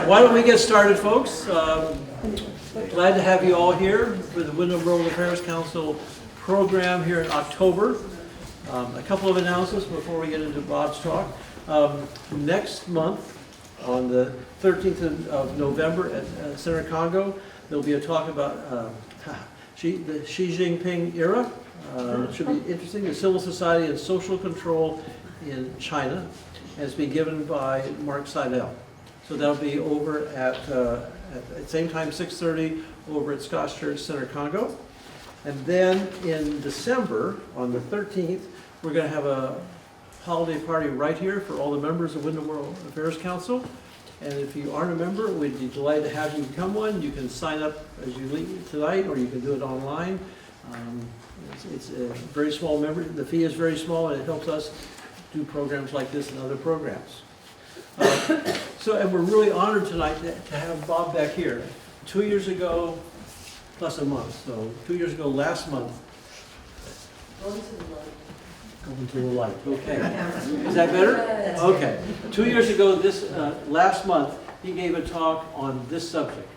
right, why don't we get started, folks? Glad to have you all here for the Windham Rural Affairs Council program here in October. A couple of announcements before we get into Bob's talk. Next month, on the 13th of November at Center Congo, there'll be a talk about the Xi Jinping era. It should be interesting. The Civil Society and Social Control in China has been given by Mark Seidel. So that'll be over at the same time, 6:30, over at Scotch Church Center Congo. And then in December, on the 13th, we're going to have a holiday party right here for all the members of Windham Rural Affairs Council. And if you aren't a member, we'd be delighted to have you become one. You can sign up as you leave tonight, or you can do it online. It's a very small member. The fee is very small, and it helps us do programs like this and other programs. And we're really honored tonight to have Bob back here. 2 years ago, plus a month. So 2 years ago, last month. Going to the light. Okay. Is that better? Okay. 2 years ago, last month, he gave a talk on this subject.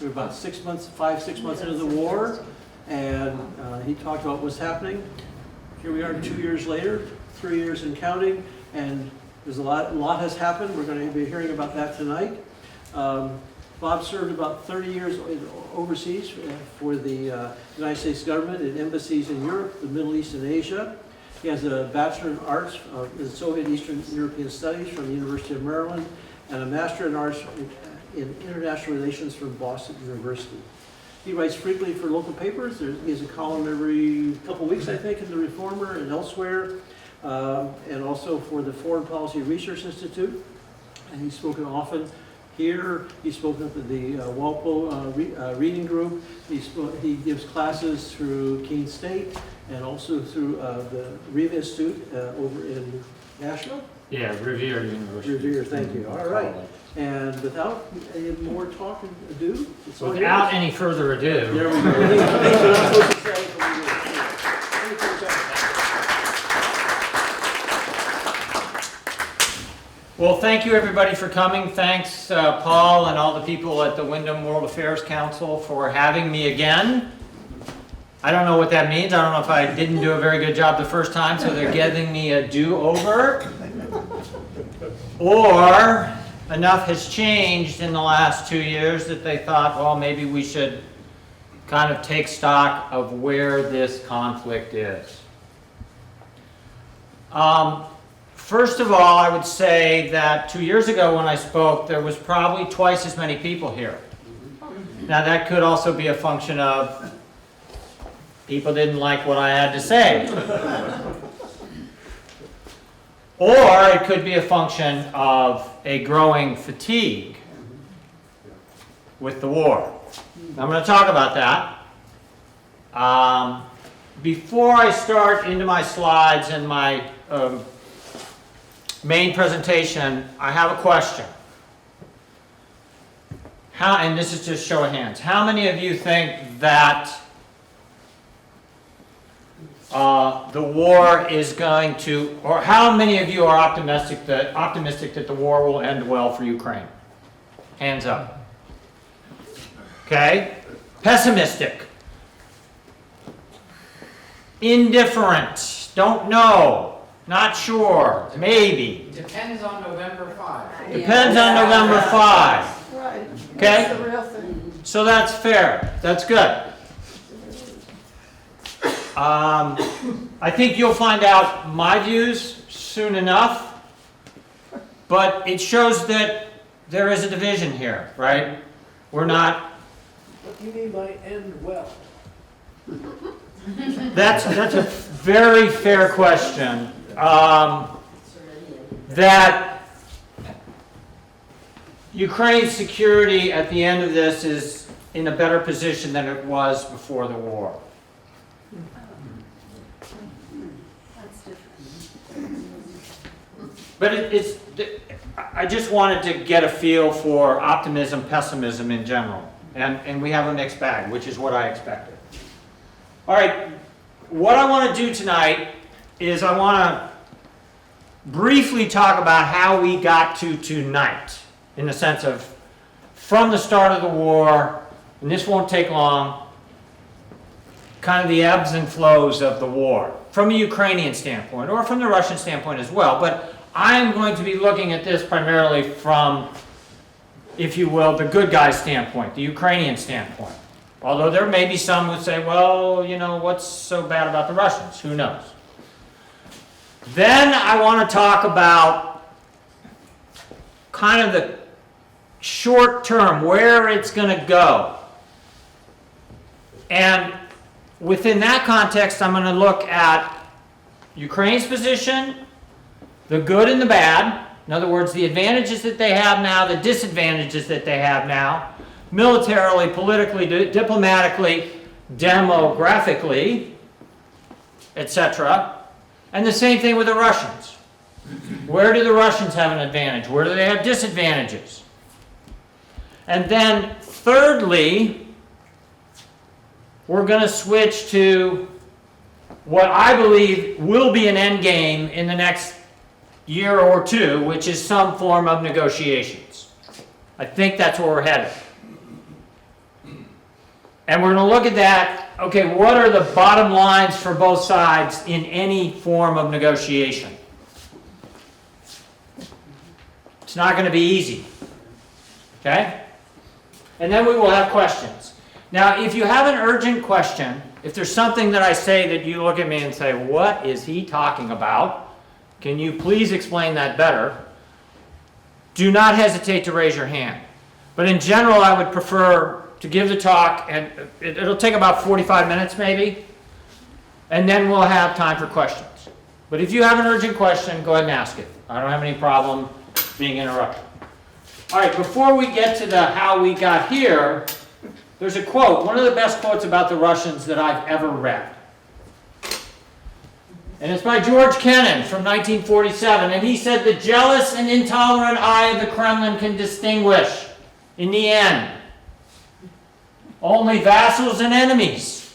We were about 6 months, 6 months into the war, and he talked about what's happening. Here we are 2 years later, 3 years and counting, and there's a lot has happened. We're going to be hearing about that tonight. Bob served about 30 years overseas for the United States government in embassies in Europe, the Middle East, and Asia. He has a Bachelor in Arts in Soviet Eastern European Studies from the University of Maryland and a Master in Arts in International Relations from Boston University. He writes frequently for local papers. He has a column every couple weeks, I think, in the Reformer and elsewhere, and also for the Foreign Policy Research Institute. And he's spoken often here. He's spoken up at the Walpole Reading Group. He gives classes through Keene State and also through the Riva Institute over in Nashville. Yeah, Revere University. Revere, thank you. All right. And without any more talk and ado, it's all Without yours. any further ado. There we go. Things we're not supposed to say, but we will. Well, thank you everybody for coming. Thanks Paul and all the people at the Windham World Affairs Council for having me again. I don't know what that means. I don't know if I didn't do a very good job the first time, so they're giving me a do-over. Or enough has changed in the last 2 years that they thought, well, maybe we should kind of take stock of where this conflict is. First of all, I would say that 2 years ago when I spoke, there was probably twice as many people here. Now that could also be a function of people didn't like what I had to say. Or it could be a function of a growing fatigue with the war. I'm going to talk about that. Before I start into my slides and my main presentation, I have a question. And this is just show of hands. How many of you think that the war is going to, or how many of you are optimistic that the war will end well for Ukraine? Hands up. Okay. Pessimistic. Indifferent. Don't know. Not sure. Maybe. Depends on November 5. Depends on November 5. Right. Okay? That's the real thing. So that's fair. That's good. I think you'll find out my views soon enough, but it shows that there is a division here, right? We're not... What do you mean by end well? That's a very fair question. That Ukraine's security at the end of this is in a better position than it was before the war. But I just wanted to get a feel for optimism, pessimism in general. And we have a mixed bag, which is what I expected. All right, what I want to do tonight is I want to briefly talk about how we got to tonight, in the sense of from the start of the war, and this won't take long, kind of the ebbs and flows of the war from a Ukrainian standpoint, or from the Russian standpoint as well. But I'm going to be looking at this primarily from, if you will, the good guy standpoint, the Ukrainian standpoint. Although there may be some who say, well, you know, what's so bad about the Russians? Who knows? Then I want to talk about kind of the short term, where it's going to go. And within that context, I'm going to look at Ukraine's position, the good and the bad. In other words, the advantages that they have now, the disadvantages that they have now, militarily, politically, diplomatically, demographically, etc. And the same thing with the Russians. Where do the Russians have an advantage? Where do they have disadvantages? And then thirdly, we're going to switch to what I believe will be an end game in the next year or two, which is some form of negotiations. I think that's where we're headed. And we're going to look at that, okay, what are the bottom lines for both sides in any form of negotiation? It's not going to be easy. Okay? And then we will have questions. Now, if you have an urgent question, if there's something that I say that you look at me and say, what is he talking about? Can you please explain that better? Do not hesitate to raise your hand. But in general, I would prefer to give the talk, and it'll take about 45 minutes maybe, and then we'll have time for questions. But if you have an urgent question, go ahead and ask it. I don't have any problem being interrupted. All right, before we get to the how we got here, there's a quote, one of the best quotes about the Russians that I've ever read. And it's by George Kennan from 1947, and he said, "The jealous and intolerant eye of the Kremlin can distinguish, in the end, only vassals and enemies.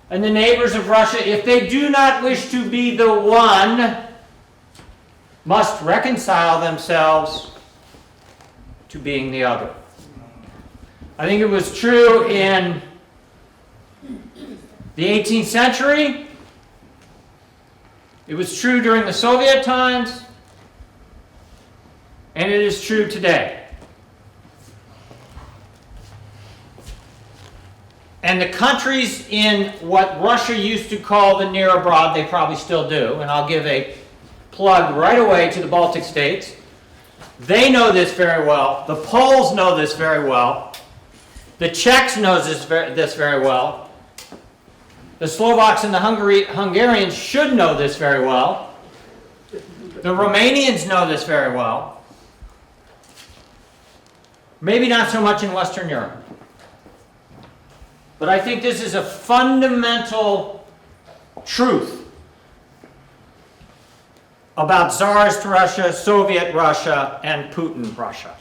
And the neighbors of Russia, if they do not wish to be the one, must reconcile themselves to being the other." I think it was true in the 18th century. It was true during the Soviet times. And it is true today. And the countries in what Russia used to call the near abroad, they probably still do, and I'll give a plug right away to the Baltic states. They know this very well. The Poles know this very well. The Czechs know this very well. The Slovaks and the Hungarians should know this very well. The Romanians know this very well. Maybe not so much in Western Europe. But I think this is a fundamental truth about Tsarist Russia, Soviet Russia, and Putin Russia.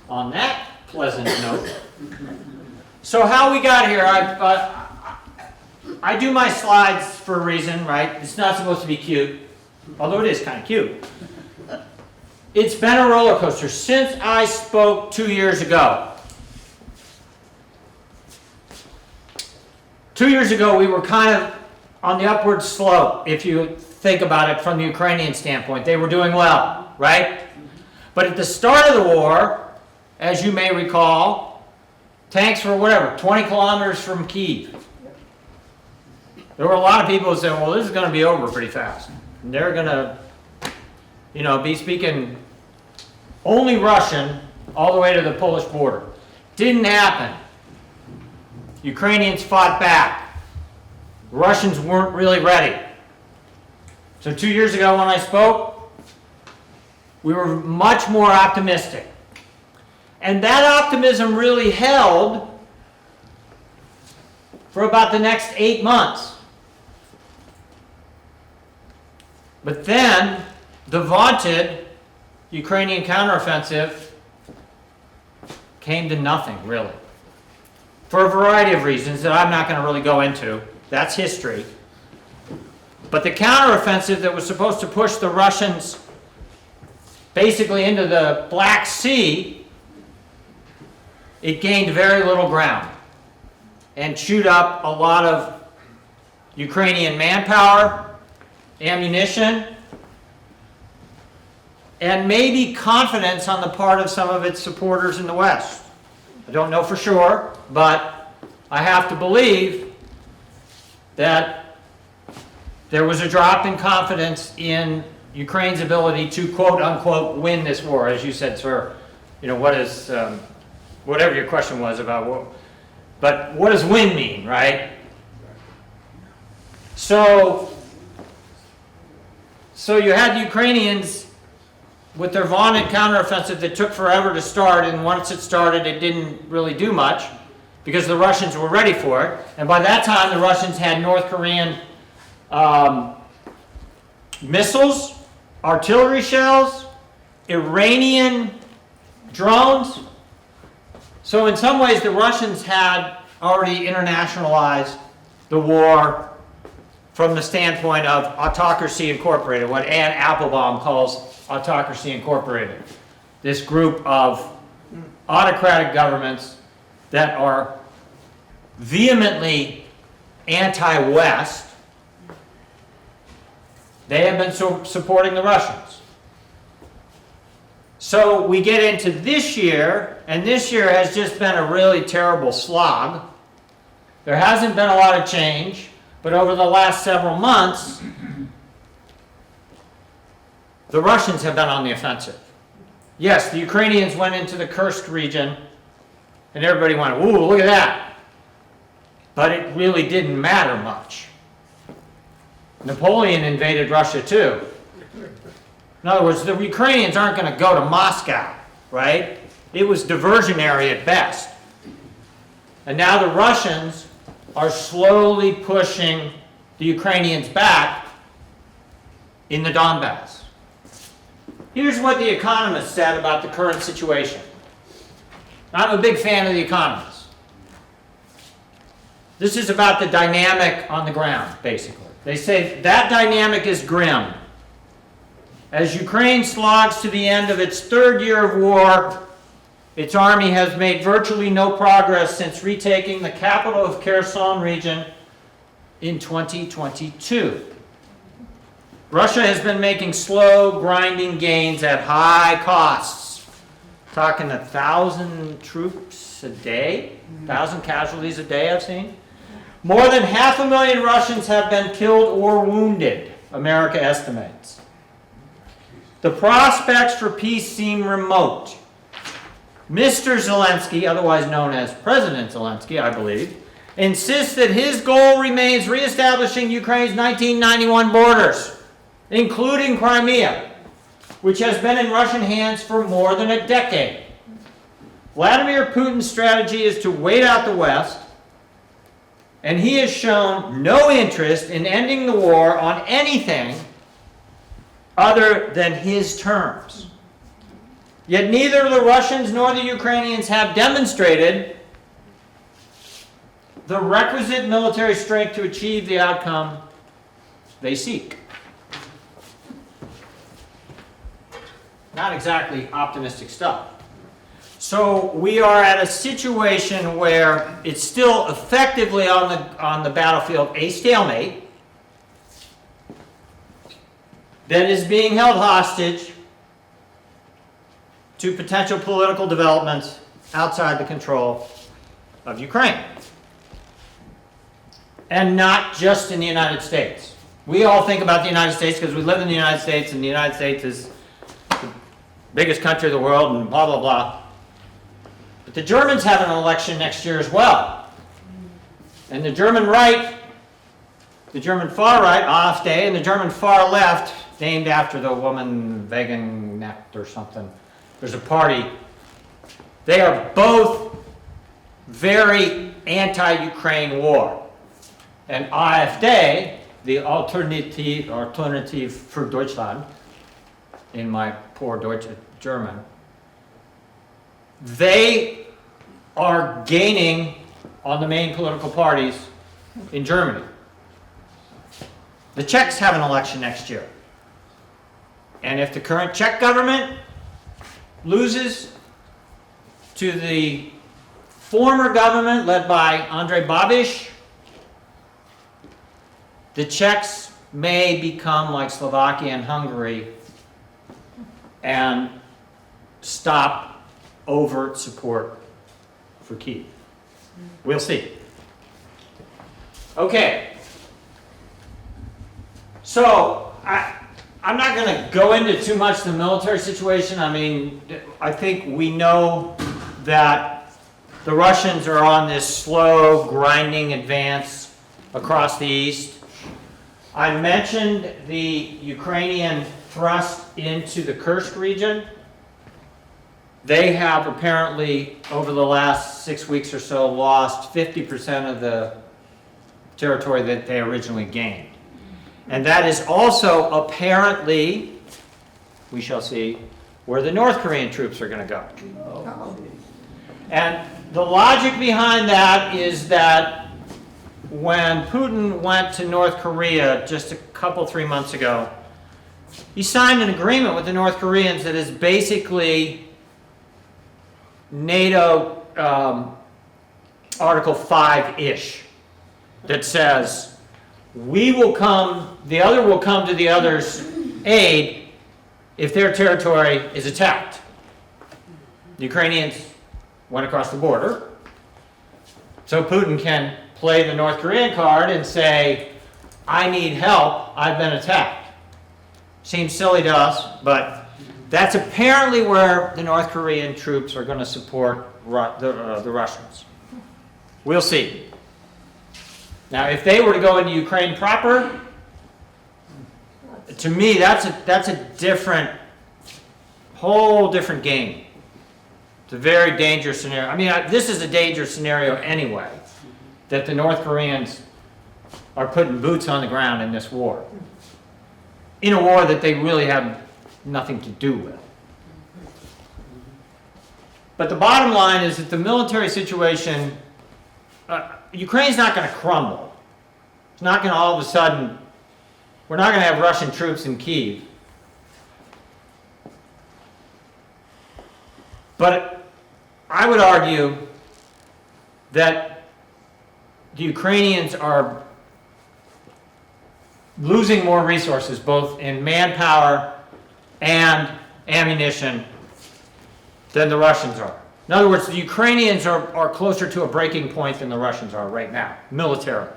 On that pleasant note, so how we got here, I do my slides for a reason, right? It's not supposed to be cute, although it is kind of cute. It's been a roller coaster since I spoke 2 years ago. 2 years ago, we were kind of on the upward slope, if you think about it from the Ukrainian standpoint. They were doing well, right? But at the start of the war, as you may recall, tanks were whatever, 20 kilometers from Kyiv. There were a lot of people who said, well, this is going to be over pretty fast. And they're going to, be speaking only Russian all the way to the Polish border. Didn't happen. Ukrainians fought back. Russians weren't really ready. So 2 years ago when I spoke, we were much more optimistic. And that optimism really held for about the next 8 months. But then the vaunted Ukrainian counteroffensive came to nothing, really. For a variety of reasons that I'm not going to really go into. That's history. But the counteroffensive that was supposed to push the Russians basically into the Black Sea, it gained very little ground and chewed up a lot of Ukrainian manpower, ammunition, and maybe confidence on the part of some of its supporters in the West. I don't know for sure, but I have to believe that there was a drop in confidence in Ukraine's ability to quote unquote win this war. As you said, sir, you know, what is, whatever your question was about what, but what does win mean, right? So you had the Ukrainians with their vaunted counteroffensive that took forever to start, and once it started, it didn't really do much because the Russians were ready for it. And by that time, the Russians had North Korean missiles, artillery shells, Iranian drones. So in some ways, the Russians had already internationalized the war from the standpoint of autocracy incorporated, what Anne Applebaum calls autocracy incorporated. This group of autocratic governments that are vehemently anti-West. They have been supporting the Russians. So we get into this year, and this year has just been a really terrible slog. There hasn't been a lot of change, but over the last several months, the Russians have been on the offensive. Yes, the Ukrainians went into the Kursk region, and everybody went, ooh, look at that. But it really didn't matter much. Napoleon invaded Russia too. In other words, the Ukrainians aren't going to go to Moscow, right? It was diversionary at best. And now the Russians are slowly pushing the Ukrainians back in the Donbass. Here's what The Economist said about the current situation. I'm a big fan of The Economist. This is about the dynamic on the ground, basically. They say that dynamic is grim. As Ukraine slogs to the end of its third year of war, its army has made virtually no progress since retaking the capital of Kherson region in 2022. Russia has been making slow, grinding gains at high costs. Talking 1,000 troops a day, 1,000 casualties a day I've seen. More than 500,000 Russians have been killed or wounded, America estimates. The prospects for peace seem remote. Mr. Zelensky, otherwise known as President Zelensky, I believe, insists that his goal remains reestablishing Ukraine's 1991 borders, including Crimea, which has been in Russian hands for more than a decade. Vladimir Putin's strategy is to wait out the West, and he has shown no interest in ending the war on anything other than his terms. Yet neither the Russians nor the Ukrainians have demonstrated the requisite military strength to achieve the outcome they seek. Not exactly optimistic stuff. So we are at a situation where it's still effectively on the battlefield a stalemate that is being held hostage to potential political developments outside the control of Ukraine. And not just in the United States. We all think about the United States because we live in the United States, and the United States is the biggest country of the world, and blah, blah, blah. But the Germans have an election next year as well. And the German right, the German far right, AfD, and the German far left, named after the woman Wegener or something, there's a party. They are both very anti-Ukraine war. And AfD, the Alternative für Deutschland, in my poor Deutsch German, they are gaining on the main political parties in Germany. The Czechs have an election next year. And if the current Czech government loses to the former government led by Andrej Babiš, the Czechs may become like Slovakia and Hungary and stop overt support for Kyiv. We'll see. Okay. So, I'm not going to go into too much the military situation. I mean, I think we know that the Russians are on this slow, grinding advance across the east. I mentioned the Ukrainian thrust into the Kursk region. They have apparently, over the last 6 weeks or so, lost 50% of the territory that they originally gained. And that is also apparently, we shall see, where the North Korean troops are going to go. And the logic behind that is that when Putin went to North Korea just a couple, 3 months ago, he signed an agreement with the North Koreans that is basically NATO Article 5-ish, that says we will come, the other will come to the other's aid if their territory is attacked. The Ukrainians went across the border, so Putin can play the North Korean card and say, I need help, I've been attacked. Seems silly to us, but that's apparently where the North Korean troops are going to support the Russians. We'll see. Now, if they were to go into Ukraine proper, to me, that's a different, whole different game. It's a very dangerous scenario. I mean, this is a dangerous scenario anyway, that the North Koreans are putting boots on the ground in this war. In a war that they really have nothing to do with. But the bottom line is that the military situation, Ukraine's not going to crumble. It's not going to all of a sudden, we're not going to have Russian troops in Kyiv. But I would argue that the Ukrainians are losing more resources, both in manpower and ammunition, than the Russians are. In other words, the Ukrainians are closer to a breaking point than the Russians are right now, militarily.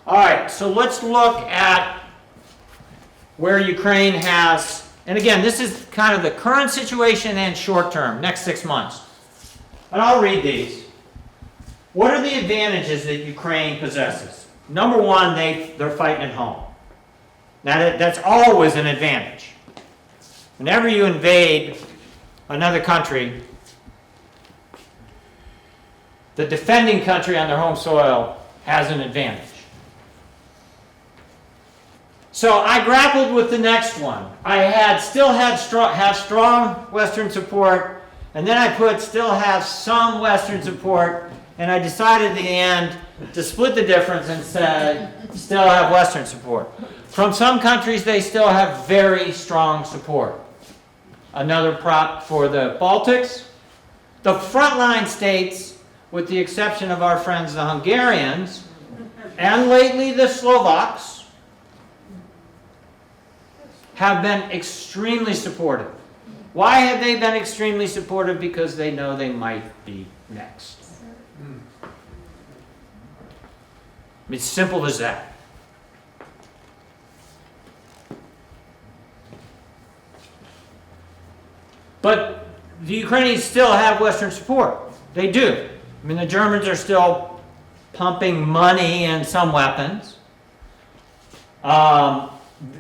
All right, so let's look at where Ukraine has, and again, this is kind of the current situation and short term, next 6 months. And I'll read these. What are the advantages that Ukraine possesses? Number one, they're fighting at home. Now, that's always an advantage. Whenever you invade another country, the defending country on their home soil has an advantage. So I grappled with the next one. I still have strong Western support, and then I put still have some Western support, and I decided at the end to split the difference and say still have Western support. From some countries, they still have very strong support. Another prop for the Baltics. The frontline states, with the exception of our friends the Hungarians, and lately the Slovaks, have been extremely supportive. Why have they been extremely supportive? Because they know they might be next. It's simple as that. But the Ukrainians still have Western support. They do. I mean, the Germans are still pumping money and some weapons.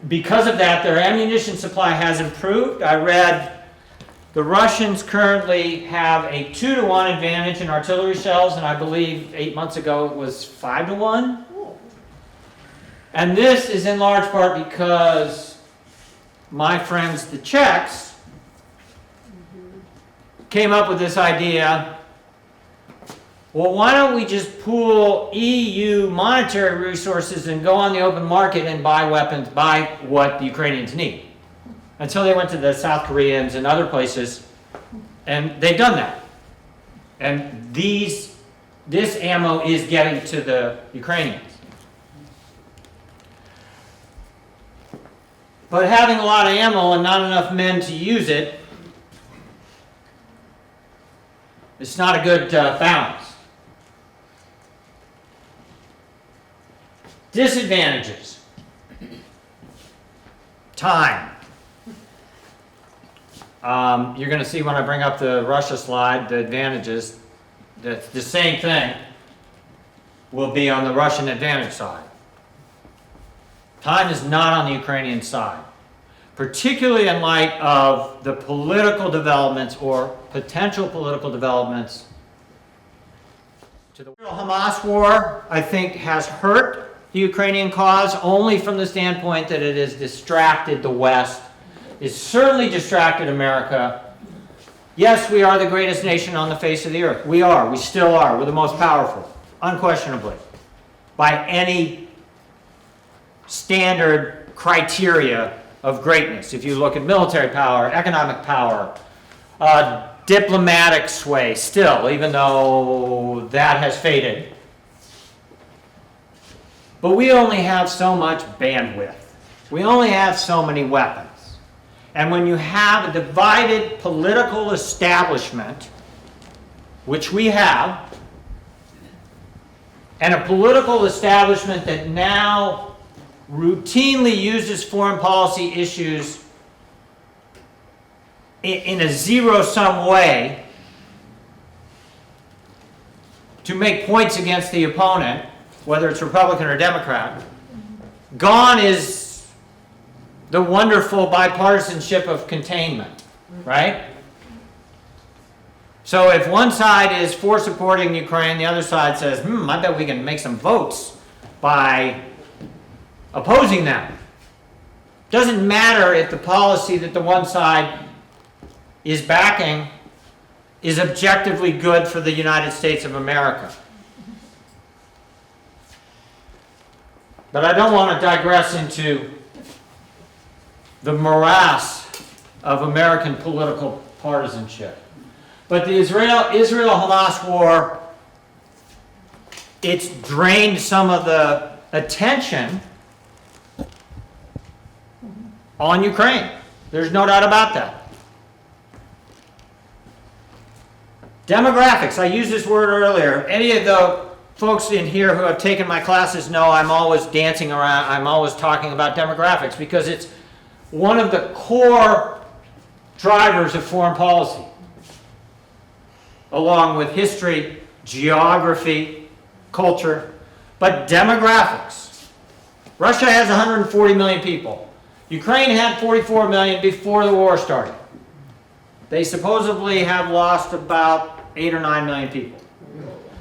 Because of that, their ammunition supply has improved. I read the Russians currently have a 2-to-1 advantage in artillery shells, and I believe 8 months ago it was 5-to-1. And this is in large part because my friends, the Czechs, came up with this idea well, why don't we just pool EU monetary resources and go on the open market and buy weapons, buy what the Ukrainians need? And so they went to the South Koreans and other places, and they've done that. And this ammo is getting to the Ukrainians. But having a lot of ammo and not enough men to use it, it's not a good balance. Disadvantages. Time. You're going to see when I bring up the Russia slide, the advantages, that the same thing will be on the Russian advantage side. Time is not on the Ukrainian side, particularly in light of the political developments or potential political developments. The Hamas war, I think, has hurt the Ukrainian cause only from the standpoint that it has distracted the West. It's certainly distracted America. Yes, we are the greatest nation on the face of the earth. We are. We still are. We're the most powerful, unquestionably, by any standard criteria of greatness. If you look at military power, economic power, diplomatic sway, still, even though that has faded. But we only have so much bandwidth. We only have so many weapons. And when you have a divided political establishment, which we have, and a political establishment that now routinely uses foreign policy issues in a zero-sum way to make points against the opponent, whether it's Republican or Democrat, gone is the wonderful bipartisanship of containment, right? So if one side is for supporting Ukraine, the other side says, I bet we can make some votes by opposing them. Doesn't matter if the policy that the one side is backing is objectively good for the United States of America. But I don't want to digress into the morass of American political partisanship. But the Israel-Hamas war, it's drained some of the attention on Ukraine. There's no doubt about that. Demographics, I used this word earlier. Any of the folks in here who have taken my classes know I'm always dancing around, I'm always talking about demographics because it's one of the core drivers of foreign policy, along with history, geography, culture, but demographics. Russia has 140 million people. Ukraine had 44 million before the war started. They supposedly have lost about 8 or 9 million people.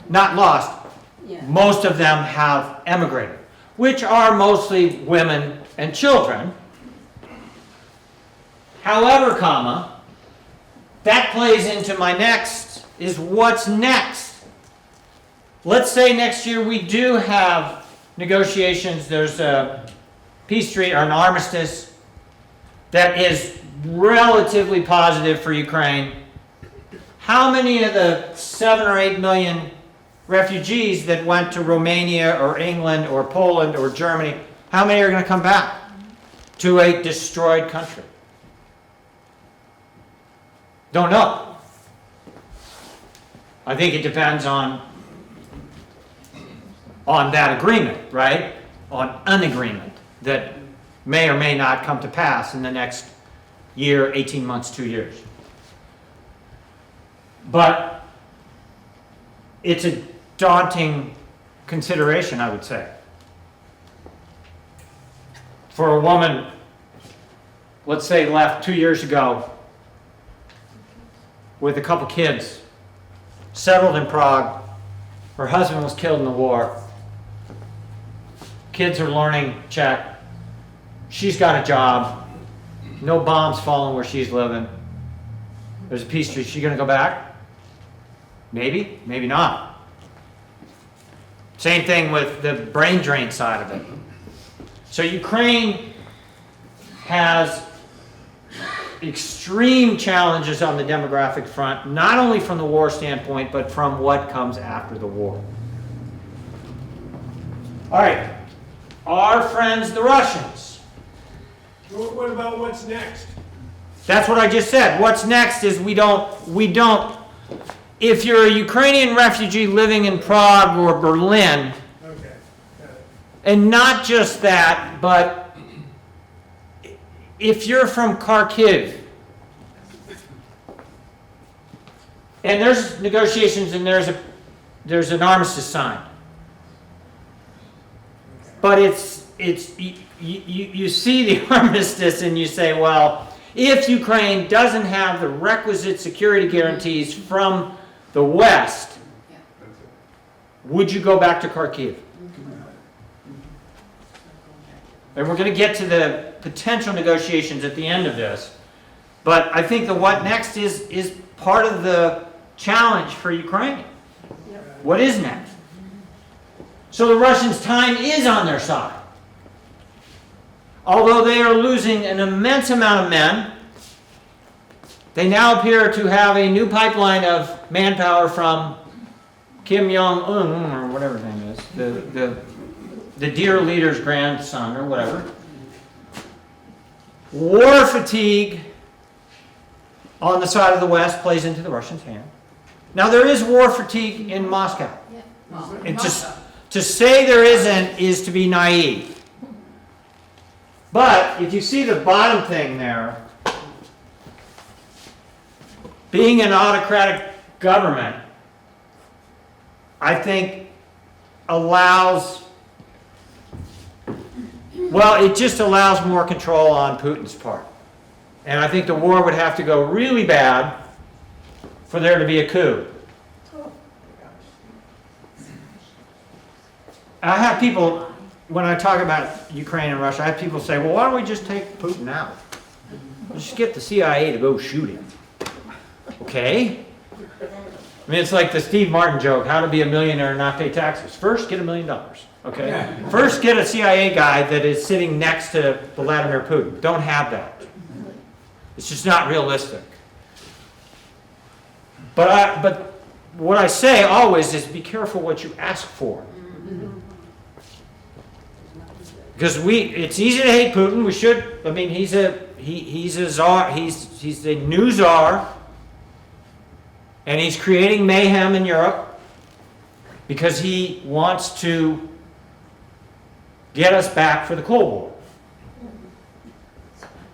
Not lost. Yeah. Most of them have emigrated, which are mostly women and children. However, that plays into my next, is what's next? Let's say next year we do have negotiations, there's a peace treaty or an armistice that is relatively positive for Ukraine. How many of the 7 or 8 million refugees that went to Romania or England or Poland or Germany, how many are going to come back to a destroyed country? Don't know. I think it depends on that agreement, right? On an agreement that may or may not come to pass in the next year, 18 months, 2 years. But it's a daunting consideration, I would say. For a woman, let's say, left 2 years ago with a couple kids, settled in Prague. Her husband was killed in the war. Kids are learning Czech. She's got a job. No bombs falling where she's living. There's a peace treaty. Is she going to go back? Maybe, maybe not. Same thing with the brain drain side of it. So Ukraine has extreme challenges on the demographic front, not only from the war standpoint, but from what comes after the war. All right, our friends, the Russians. What about what's next? That's what I just said. What's next is we don't, if you're a Ukrainian refugee living in Prague or Berlin, Okay. Got it. and not just that, but if you're from Kharkiv, and there's negotiations and there's an armistice signed, but you see the armistice and you say, well, if Ukraine doesn't have the requisite security guarantees from the West, would you go back to Kharkiv? And we're going to get to the potential negotiations at the end of this. But I think the what next is part of the challenge for Ukraine. What is next? So the Russians' time is on their side. Although they are losing an immense amount of men, they now appear to have a new pipeline of manpower from Kim Jong-un, or whatever his name is, the dear leader's grandson, or whatever. War fatigue on the side of the West plays into the Russians' hand. Now, there is war fatigue in Moscow. And to say there isn't is to be naive. But if you see the bottom thing there, being an autocratic government, I think allows, well, it just allows more control on Putin's part. And I think the war would have to go really bad for there to be a coup. I have people, when I talk about Ukraine and Russia, I have people say, well, why don't we just take Putin out? Just get the CIA to go shoot him. Okay? I mean, it's like the Steve Martin joke, how to be a millionaire and not pay taxes. First, get $1 million. Okay? First, get a CIA guy that is sitting next to Vladimir Putin. Don't have that. It's just not realistic. But what I say always is be careful what you ask for. Because it's easy to hate Putin. We should. I mean, he's a czar. He's a new czar, and he's creating mayhem in Europe because he wants to get us back for the Cold War.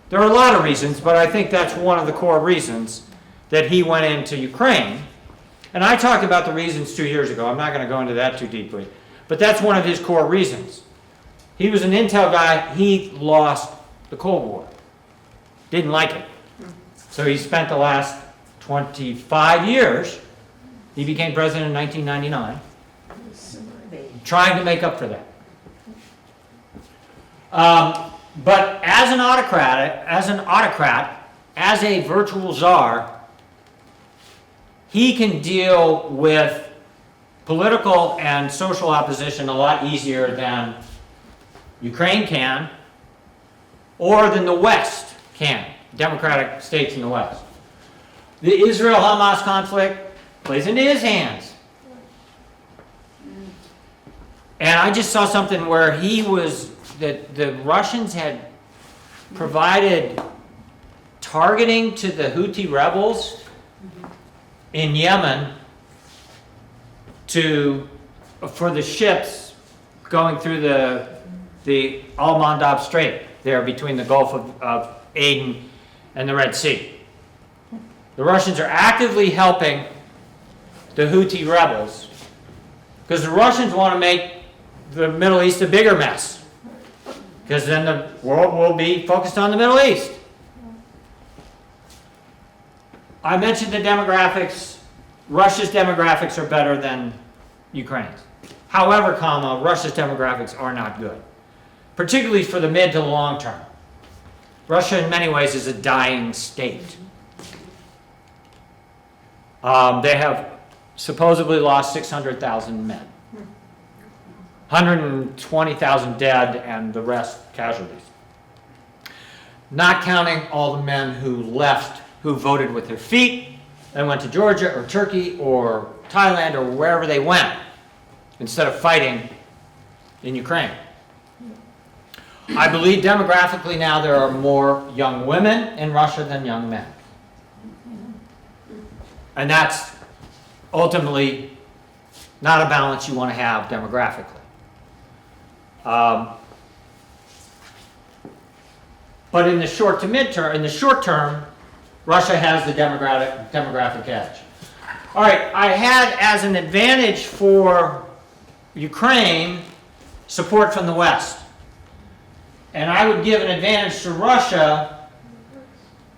There are a lot of reasons, but I think that's one of the core reasons that he went into Ukraine. And I talked about the reasons 2 years ago. I'm not going to go into that too deeply, but that's one of his core reasons. He was an intel guy. He lost the Cold War. Didn't like it. So he spent the last 25 years, he became president in 1999, trying to make up for that. But as an autocrat, as a virtual czar, he can deal with political and social opposition a lot easier than Ukraine can, or than the West can, democratic states in the West. The Israel-Hamas conflict plays into his hands. And I just saw something where that the Russians had provided targeting to the Houthi rebels in Yemen for the ships going through the Al-Mandab Strait there between the Gulf of Aden and the Red Sea. The Russians are actively helping the Houthi rebels because the Russians want to make the Middle East a bigger mess, because then the world will be focused on the Middle East. I mentioned the demographics. Russia's demographics are better than Ukraine's. However, Russia's demographics are not good, particularly for the mid to long term. Russia, in many ways, is a dying state. They have supposedly lost 600,000 men. 120,000 dead and the rest casualties. Not counting all the men who left, who voted with their feet and went to Georgia or Turkey or Thailand or wherever they went instead of fighting in Ukraine. I believe demographically now there are more young women in Russia than young men. And that's ultimately not a balance you want to have demographically. But in the short to midterm, in the short term, Russia has the demographic edge. All right, I had as an advantage for Ukraine support from the West. And I would give an advantage to Russia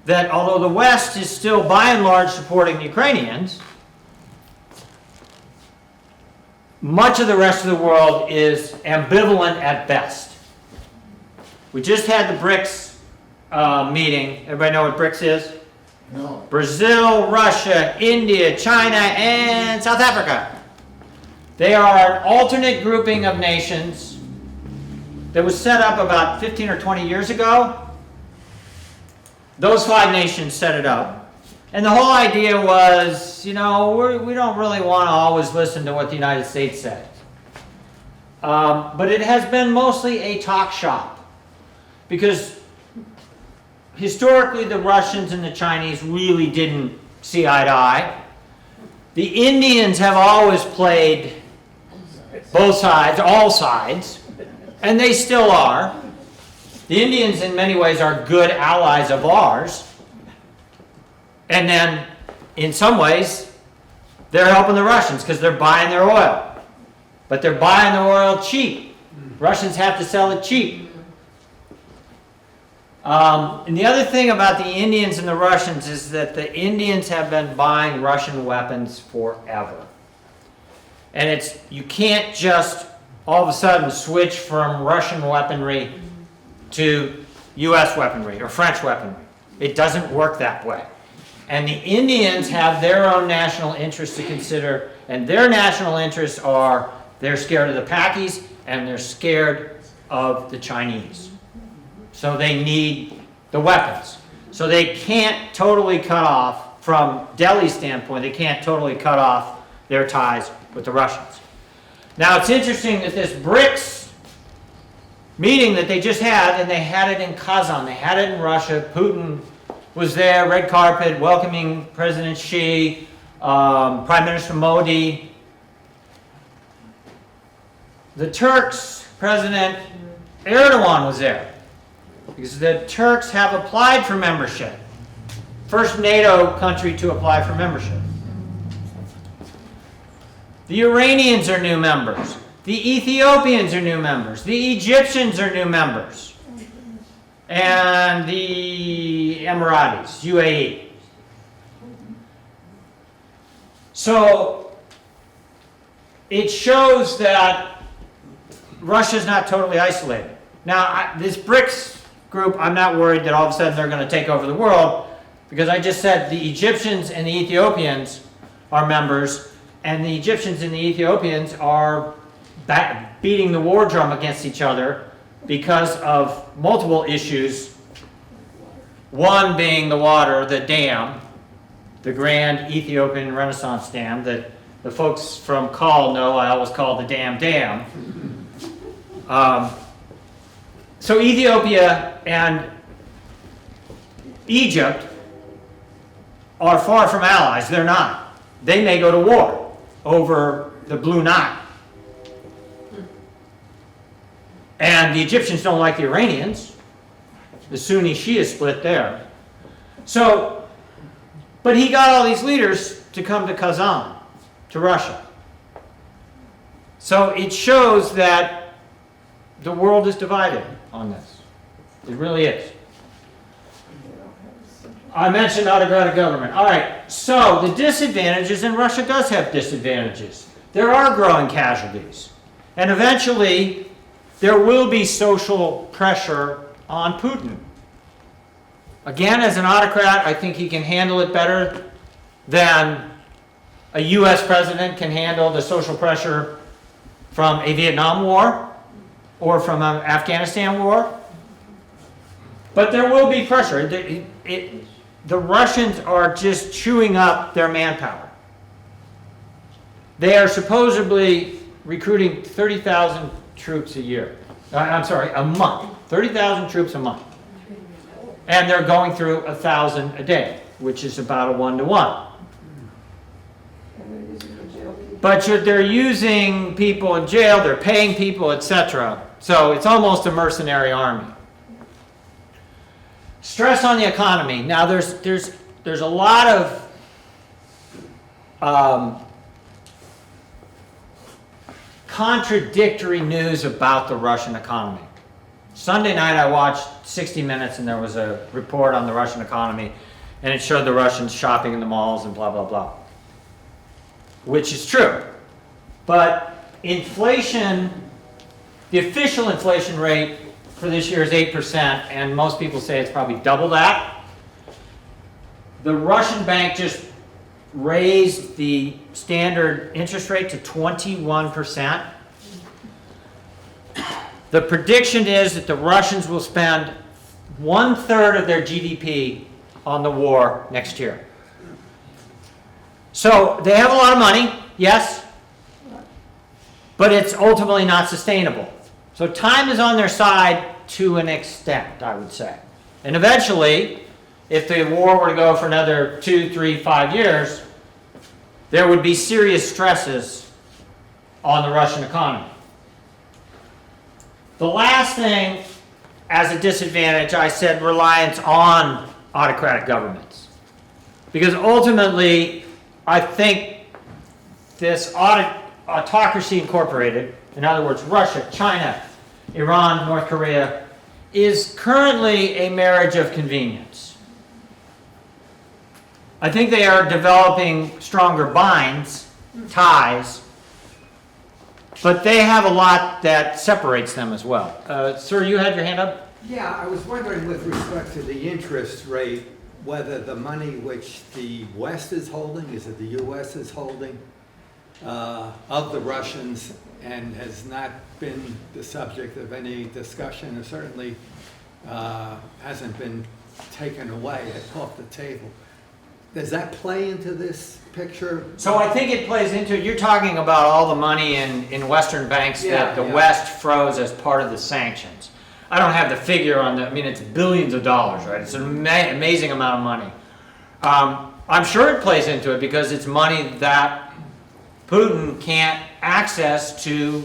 that although the West is still by and large supporting the Ukrainians, much of the rest of the world is ambivalent at best. We just had the BRICS meeting. Everybody know what BRICS is? No. Brazil, Russia, India, China, and South Africa. They are an alternate grouping of nations that was set up about 15 or 20 years ago. Those 5 nations set it up. And the whole idea was, you know, we don't really want to always listen to what the United States says. But it has been mostly a talk shop. Because historically the Russians and the Chinese really didn't see eye to eye. The Indians have always played both sides, all sides, and they still are. The Indians in many ways are good allies of ours. And then, in some ways, they're helping the Russians because they're buying their oil. But they're buying the oil cheap. Russians have to sell it cheap. And the other thing about the Indians and the Russians is that the Indians have been buying Russian weapons forever. And it's, you can't just all of a sudden switch from Russian weaponry to US weaponry or French weaponry. It doesn't work that way. And the Indians have their own national interests to consider, and their national interests are they're scared of the Pakis and they're scared of the Chinese. So they need the weapons. So they can't totally cut off, from Delhi's standpoint, they can't totally cut off their ties with the Russians. Now it's interesting that this BRICS meeting that they just had, and they had it in Kazan, they had it in Russia, Putin was there, red carpet, welcoming President Xi, Prime Minister Modi. The Turks, President Erdogan was there. Because the Turks have applied for membership. First NATO country to apply for membership. The Iranians are new members. The Ethiopians are new members. The Egyptians are new members. And the Emiratis, UAE. So it shows that Russia's not totally isolated. Now, this BRICS group, I'm not worried that all of a sudden they're going to take over the world, because I just said the Egyptians and the Ethiopians are members, and the Egyptians and the Ethiopians are beating the war drum against each other because of multiple issues. One being the water, the dam, the Grand Ethiopian Renaissance Dam that the folks from Call know I always call the dam. So Ethiopia and Egypt are far from allies. They're not. They may go to war over the Blue Nile. And the Egyptians don't like the Iranians. The Sunni Shia split there. So, but he got all these leaders to come to Kazan, to Russia. So it shows that the world is divided on this. It really is. I mentioned autocratic government. All right, so the disadvantages, and Russia does have disadvantages. There are growing casualties. And eventually, there will be social pressure on Putin. Again, as an autocrat, I think he can handle it better than a U.S. president can handle the social pressure from a Vietnam War or from an Afghanistan war. But there will be pressure. The Russians are just chewing up their manpower. They are supposedly recruiting 30,000 troops a year. A month. 30,000 troops a month. And they're going through 1,000 a day, which is about a 1-to-1. But they're using people in jail, they're paying people, etc. So it's almost a mercenary army. Stress on the economy. Now there's a lot of contradictory news about the Russian economy. Sunday night I watched 60 Minutes and there was a report on the Russian economy and it showed the Russians shopping in the malls and blah, blah, blah. Which is true. But inflation, the official inflation rate for this year is 8%, and most people say it's probably double that. The Russian bank just raised the standard interest rate to 21%. The prediction is that the Russians will spend 1/3 of their GDP on the war next year. So they have a lot of money, yes, but it's ultimately not sustainable. So time is on their side to an extent, I would say. And eventually, if the war were to go for another 2, 3, 5 years, there would be serious stresses on the Russian economy. The last thing, as a disadvantage, I said reliance on autocratic governments. Because ultimately, I think this autocracy incorporated, in other words, Russia, China, Iran, North Korea, is currently a marriage of convenience. I think they are developing stronger binds, ties, but they have a lot that separates them as well. Sir, you had your hand up? Yeah, I was wondering with respect to the interest rate, whether the money which the West is holding, is it the U.S. is holding, of the Russians, and has not been the subject of any discussion, and certainly hasn't been taken away off the table. Does that play into this picture? So I think it plays into it. You're talking about all the money in Western banks that the Yeah. West froze as part of the sanctions. I don't have the figure on the, I mean, it's billions of dollars, right? It's an amazing amount of money. I'm sure it plays into it because it's money that Putin can't access to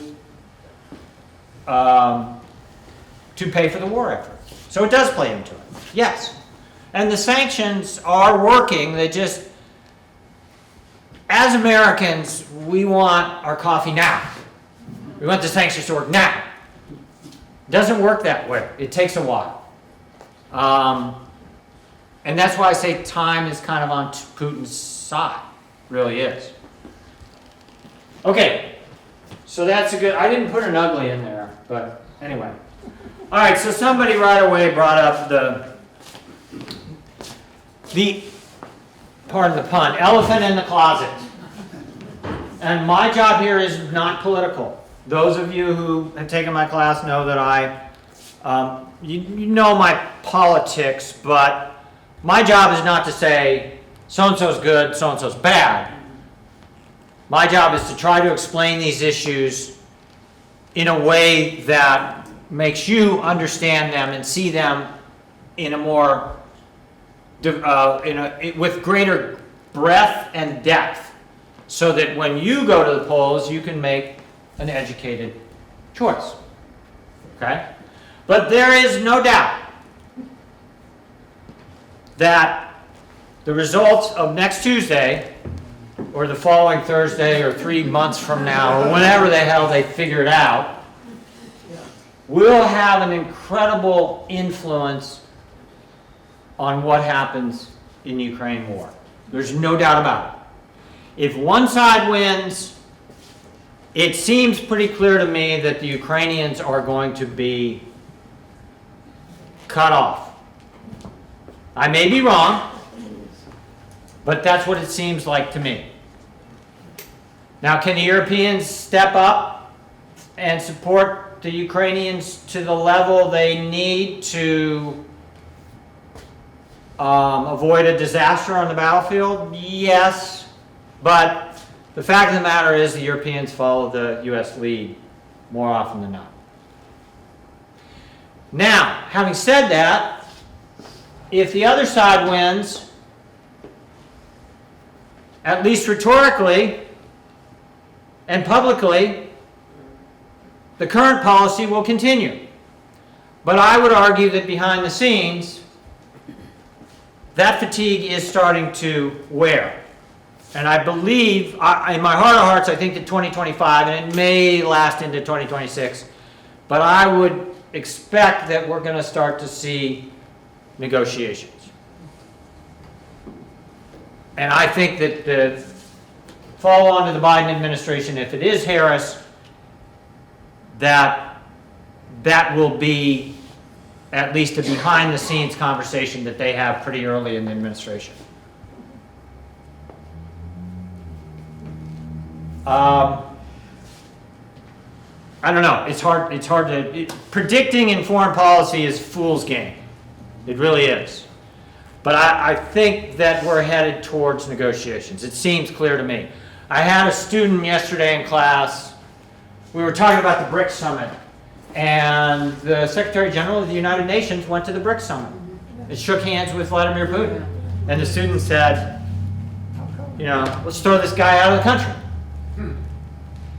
pay for the war effort. So it does play into it, yes. And the sanctions are working. They just, as Americans, we want our coffee now. We want the sanctions to work now. It doesn't work that way. It takes a while. And that's why I say time is kind of on Putin's side. It really is. Okay. So that's a good, I didn't put an ugly in there, but anyway. All right, so somebody right away brought up the pardon the pun, elephant in the closet. And my job here is not political. Those of you who have taken my class know that you know my politics, but my job is not to say so-and-so's good, so-and-so's bad. My job is to try to explain these issues in a way that makes you understand them and see them in a more with greater breadth and depth, so that when you go to the polls, you can make an educated choice. Okay? But there is no doubt that the results of next Tuesday, or the following Thursday, or 3 months from now, or whenever the hell they figure it out, will have an incredible influence on what happens in the Ukraine war. There's no doubt about it. If one side wins, it seems pretty clear to me that the Ukrainians are going to be cut off. I may be wrong, but that's what it seems like to me. Now, can the Europeans step up and support the Ukrainians to the level they need to avoid a disaster on the battlefield? Yes, but the fact of the matter is the Europeans follow the U.S. lead more often than not. Now, having said that, if the other side wins, at least rhetorically and publicly, the current policy will continue. But I would argue that behind the scenes, that fatigue is starting to wear. And I believe, in my heart of hearts, I think that 2025, and it may last into 2026, but I would expect that we're going to start to see negotiations. And I think that the follow on to the Biden administration, if it is Harris, that will be at least a behind the scenes conversation that they have pretty early in the administration. I don't know. It's hard to predicting in foreign policy is fool's game. It really is. But I think that we're headed towards negotiations. It seems clear to me. I had a student yesterday in class. We were talking about the BRICS summit, and the Secretary General of the United Nations went to the BRICS summit and shook hands with Vladimir Putin. And the student said, let's throw this guy out of the country.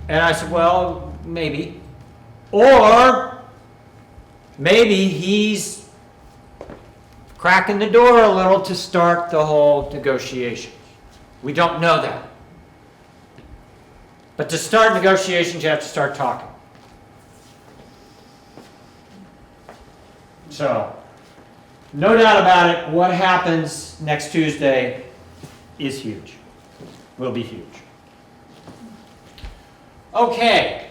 And I said, well, maybe. Or maybe he's cracking the door a little to start the whole negotiation. We don't know that. But to start negotiations, you have to start talking. So, no doubt about it, what happens next Tuesday is huge. Will be huge. Okay,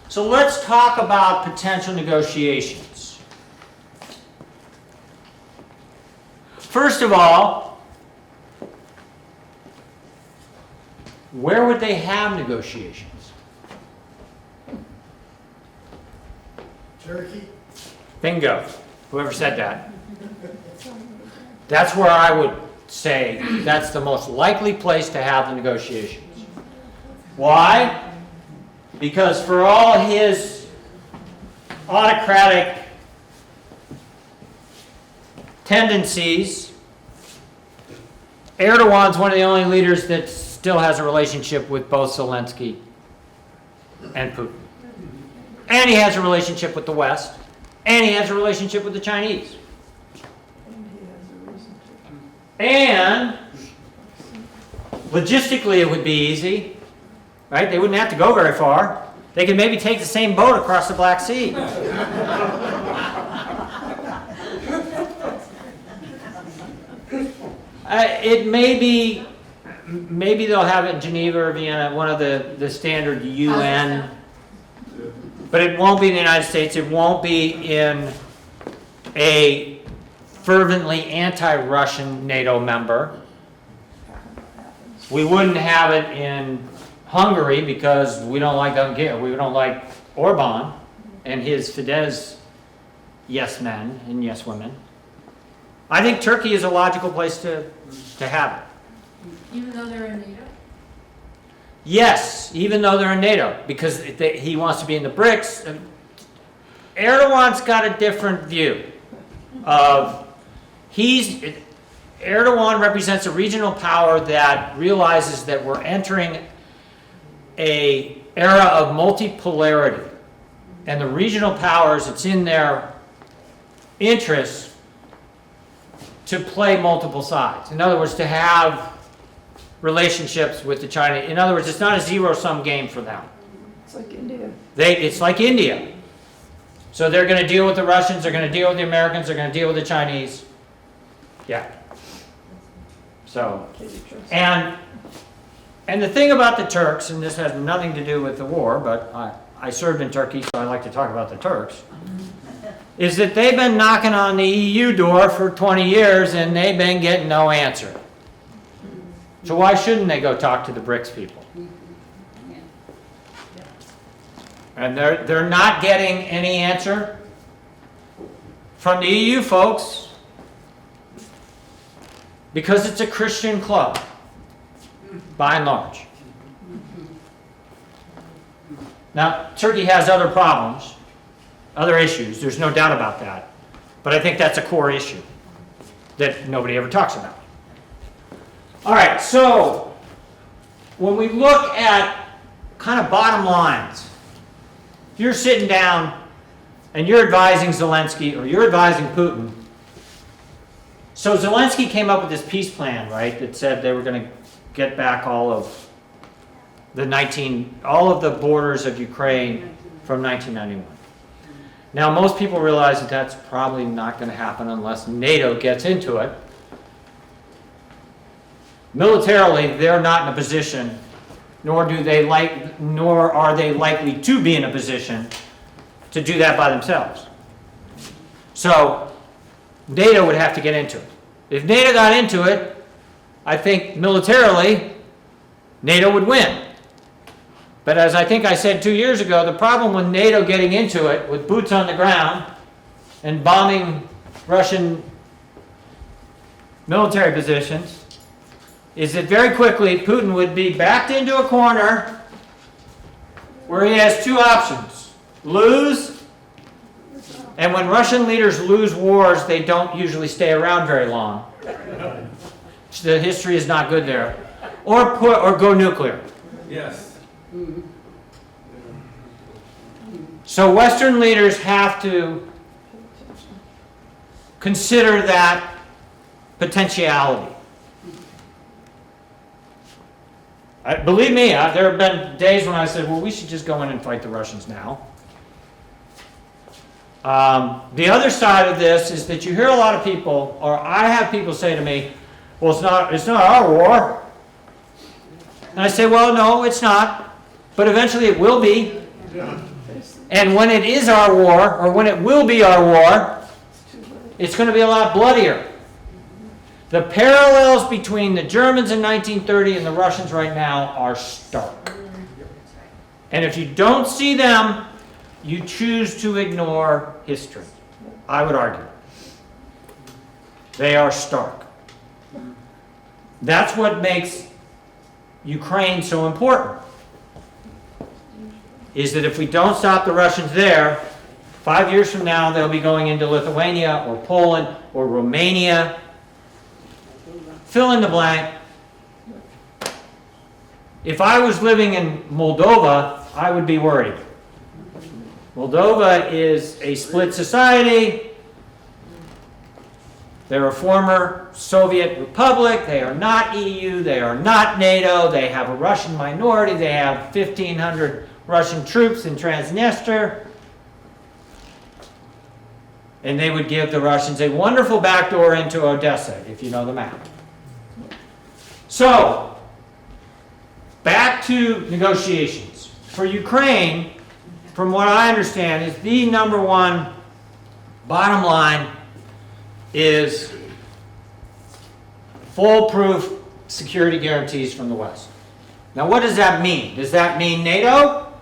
so let's talk about potential negotiations. First of all, where would they have negotiations? Turkey? Bingo. Whoever said that. That's where I would say that's the most likely place to have the negotiations. Why? Because for all his autocratic tendencies, Erdogan's one of the only leaders that still has a relationship with both Zelensky and Putin. And he has a relationship with the West. And he has a relationship with the Chinese. And logistically it would be easy. Right? They wouldn't have to go very far. They could maybe take the same boat across the Black Sea. It may be, maybe they'll have it in Geneva or Vienna, one of the standard UN, but it won't be in the United States. It won't be in a fervently anti-Russian NATO member. We wouldn't have it in Hungary because we don't like Orban and his Fidesz yes men and yes women. I think Turkey is a logical place to have it. Even though they're in NATO? Yes, even though they're in NATO, because he wants to be in the BRICS. Erdogan's got a different view of Erdogan represents a regional power that realizes that we're entering an era of multipolarity, and the regional powers, it's in their interest to play multiple sides. In other words, to have relationships with the China. In other words, it's not a zero-sum game for them. It's like India. It's like India. So they're going to deal with the Russians, they're going to deal with the Americans, they're going to deal with the Chinese. Yeah. So, and the thing about the Turks, and this has nothing to do with the war, but I served in Turkey, so I like to talk about the Turks, is that they've been knocking on the EU door for 20 years and they've been getting no answer. So why shouldn't they go talk to the BRICS people? And they're not getting any answer from the EU folks because it's a Christian club, by and large. Now, Turkey has other problems, other issues, there's no doubt about that. But I think that's a core issue that nobody ever talks about. All right, so when we look at kind of bottom lines, if you're sitting down and you're advising Zelensky or you're advising Putin, so Zelensky came up with this peace plan, right, that said they were going to get back all of the borders of Ukraine from 1991. Now, most people realize that that's probably not going to happen unless NATO gets into it. Militarily, they're not in a position, nor are they likely to be in a position to do that by themselves. So, NATO would have to get into it. If NATO got into it, I think militarily, NATO would win. But as I think I said 2 years ago, the problem with NATO getting into it, with boots on the ground, and bombing Russian military positions, is that very quickly Putin would be backed into a corner where he has two options: lose, and when Russian leaders lose wars, they don't usually stay around very long. The history is not good there. Or go nuclear. Yes. So Western leaders have to consider that potentiality. Believe me, there have been days when I said, well, we should just go in and fight the Russians now. The other side of this is that you hear a lot of people, or I have people say to me, well, it's not our war. And I say, well, no, it's not. But eventually it will be. And when it is our war, or when it will be our war, it's going to be a lot bloodier. The parallels between the Germans in 1930 and the Russians right now are stark. And if you don't see them, you choose to ignore history, I would argue. They are stark. That's what makes Ukraine so important, is that if we don't stop the Russians there, 5 years from now they'll be going into Lithuania or Poland or Romania. Fill in the blank. If I was living in Moldova, I would be worried. Moldova is a split society. They're a former Soviet republic. They are not EU. They are not NATO. They have a Russian minority. They have 1,500 Russian troops in Transnistria. And they would give the Russians a wonderful backdoor into Odessa, if you know the map. So, back to negotiations. For Ukraine, from what I understand, is the number one bottom line is foolproof security guarantees from the West. Now, what does that mean? Does that mean NATO?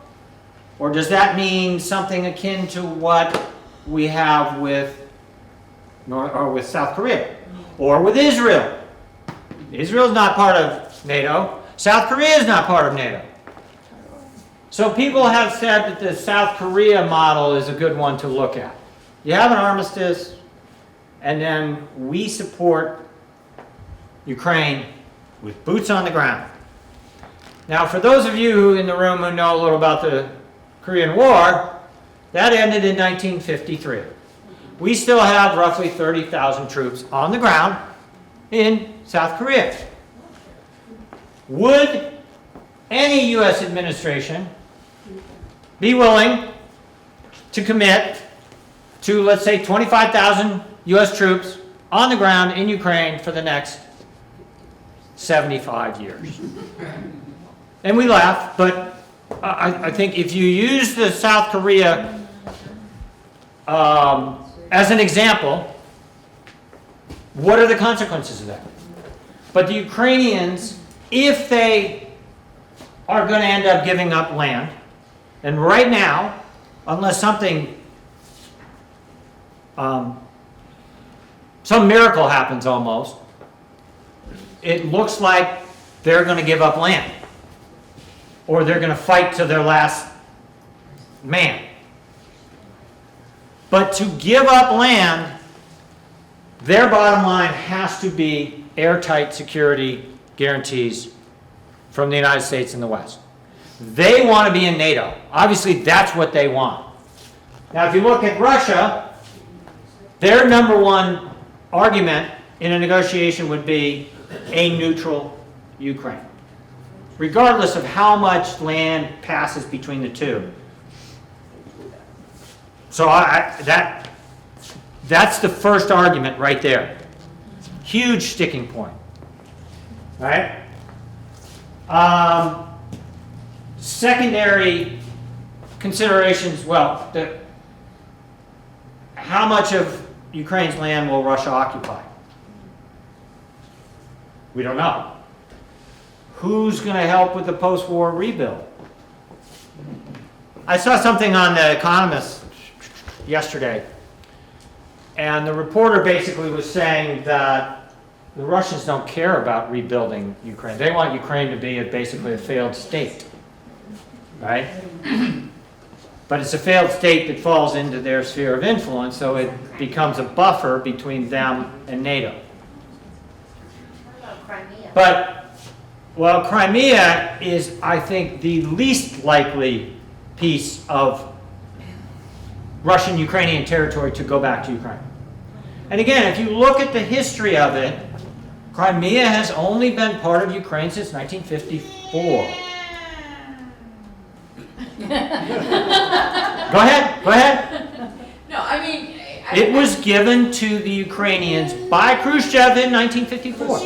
Or does that mean something akin to what we have with South Korea? Or with Israel? Israel is not part of NATO. South Korea is not part of NATO. So people have said that the South Korea model is a good one to look at. You have an armistice, and then we support Ukraine with boots on the ground. Now, for those of you in the room who know a little about the Korean War, that ended in 1953. We still have roughly 30,000 troops on the ground in South Korea. Would any U.S. administration be willing to commit to, let's say, 25,000 U.S. troops on the ground in Ukraine for the next 75 years? And we laugh, but I think if you use the South Korea as an example, what are the consequences of that? But the Ukrainians, if they are going to end up giving up land, And right now, unless something, some miracle happens almost, it looks like they're going to give up land. Or they're going to fight to their last man. But to give up land, their bottom line has to be airtight security guarantees from the United States and the West. They want to be in NATO. Obviously, that's what they want. Now, if you look at Russia, their number one argument in a negotiation would be a neutral Ukraine, regardless of how much land passes between the two. So that's the first argument right there. Huge sticking point. Right? Secondary considerations, well, how much of Ukraine's land will Russia occupy? We don't know. Who's going to help with the post-war rebuild? I saw something on The Economist yesterday, and the reporter basically was saying that the Russians don't care about rebuilding Ukraine. They want Ukraine to be basically a failed state, right? But it's a failed state that falls into their sphere of influence, so it becomes a buffer between them and NATO. What about Crimea? But, well, Crimea is, I think, the least likely piece of Russian-Ukrainian territory to go back to Ukraine. And again, if you look at the history of it, Crimea has only been part of Ukraine since 1954. Go ahead. No, I mean, It was given to the Ukrainians by Khrushchev in 1954.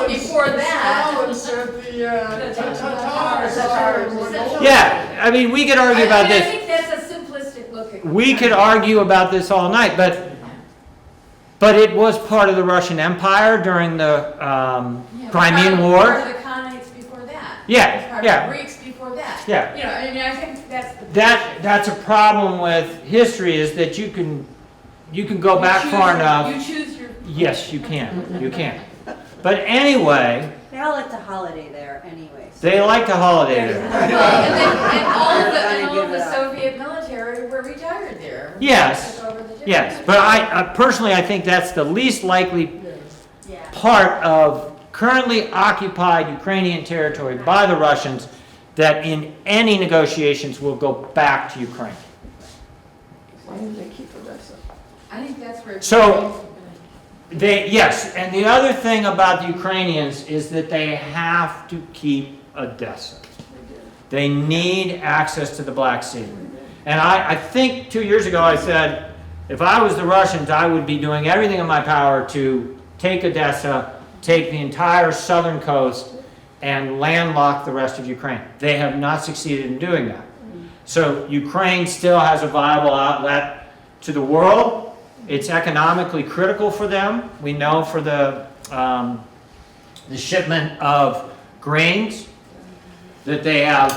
Before that. Stalin said the Tatars were no- Yeah, I mean, we could argue about I this. think that's a simplistic look at. We could argue about this all night, but it was part of the Russian Empire during the Crimean War. Part of the Khanates before that. Yeah, It was part yeah. of the Greeks before that. Yeah. You know, I mean, I think that's the. That's a problem with history, is that you can go back far enough. You choose your. Yes, you can. You can. But anyway, They all like to holiday there anyways. they like to holiday there. Well, and all Give of it the up. Soviet military were retired there. Yes. Took over the Yes, territory. but I personally, I think that's the least likely Yeah. part of currently occupied Ukrainian territory by the Russians that in any negotiations will go back to Ukraine. As long as they keep Odessa. I think that's where. So- Yes, and the other thing about the Ukrainians is that they have to keep Odessa. They need access to the Black Sea. And I think 2 years ago I said, if I was the Russians, I would be doing everything in my power to take Odessa, take the entire southern coast, and landlock the rest of Ukraine. They have not succeeded in doing that. So Ukraine still has a viable outlet to the world. It's economically critical for them. We know for the shipment of grains that they have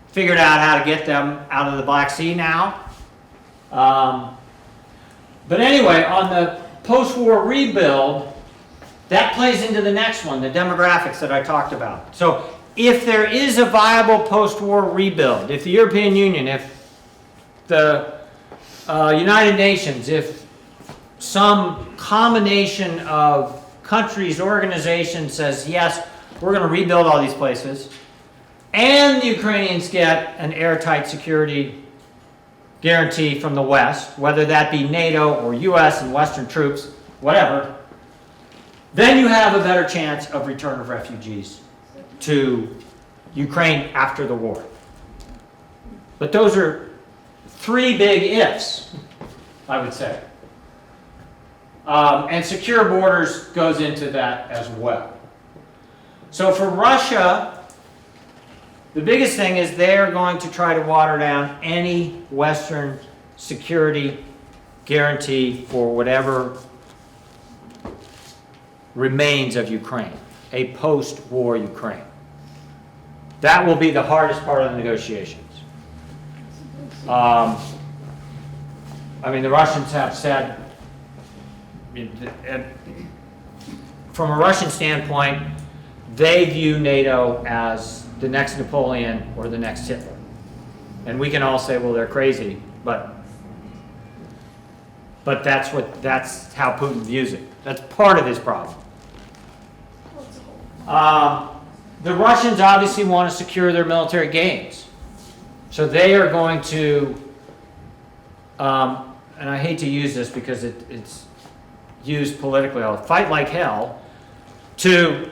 figured out how to get them out of the Black Sea now. But anyway, on the post-war rebuild, that plays into the next one, the demographics that I talked about. So if there is a viable post-war rebuild, if the European Union, if the United Nations, if some combination of countries, organizations says, yes, we're going to rebuild all these places, and the Ukrainians get an airtight security guarantee from the West, whether that be NATO or US and Western troops, whatever, then you have a better chance of return of refugees to Ukraine after the war. But those are three big ifs, I would say. And secure borders goes into that as well. So for Russia, the biggest thing is they're going to try to water down any Western security guarantee for whatever remains of Ukraine, a post-war Ukraine. That will be the hardest part of the negotiations. I mean, the Russians have said, from a Russian standpoint, they view NATO as the next Napoleon or the next Hitler. And we can all say, well, they're crazy, but that's how Putin views it. That's part of his problem. The Russians obviously want to secure their military gains. So they are going to, and I hate to use this because it's used politically, I'll fight like hell to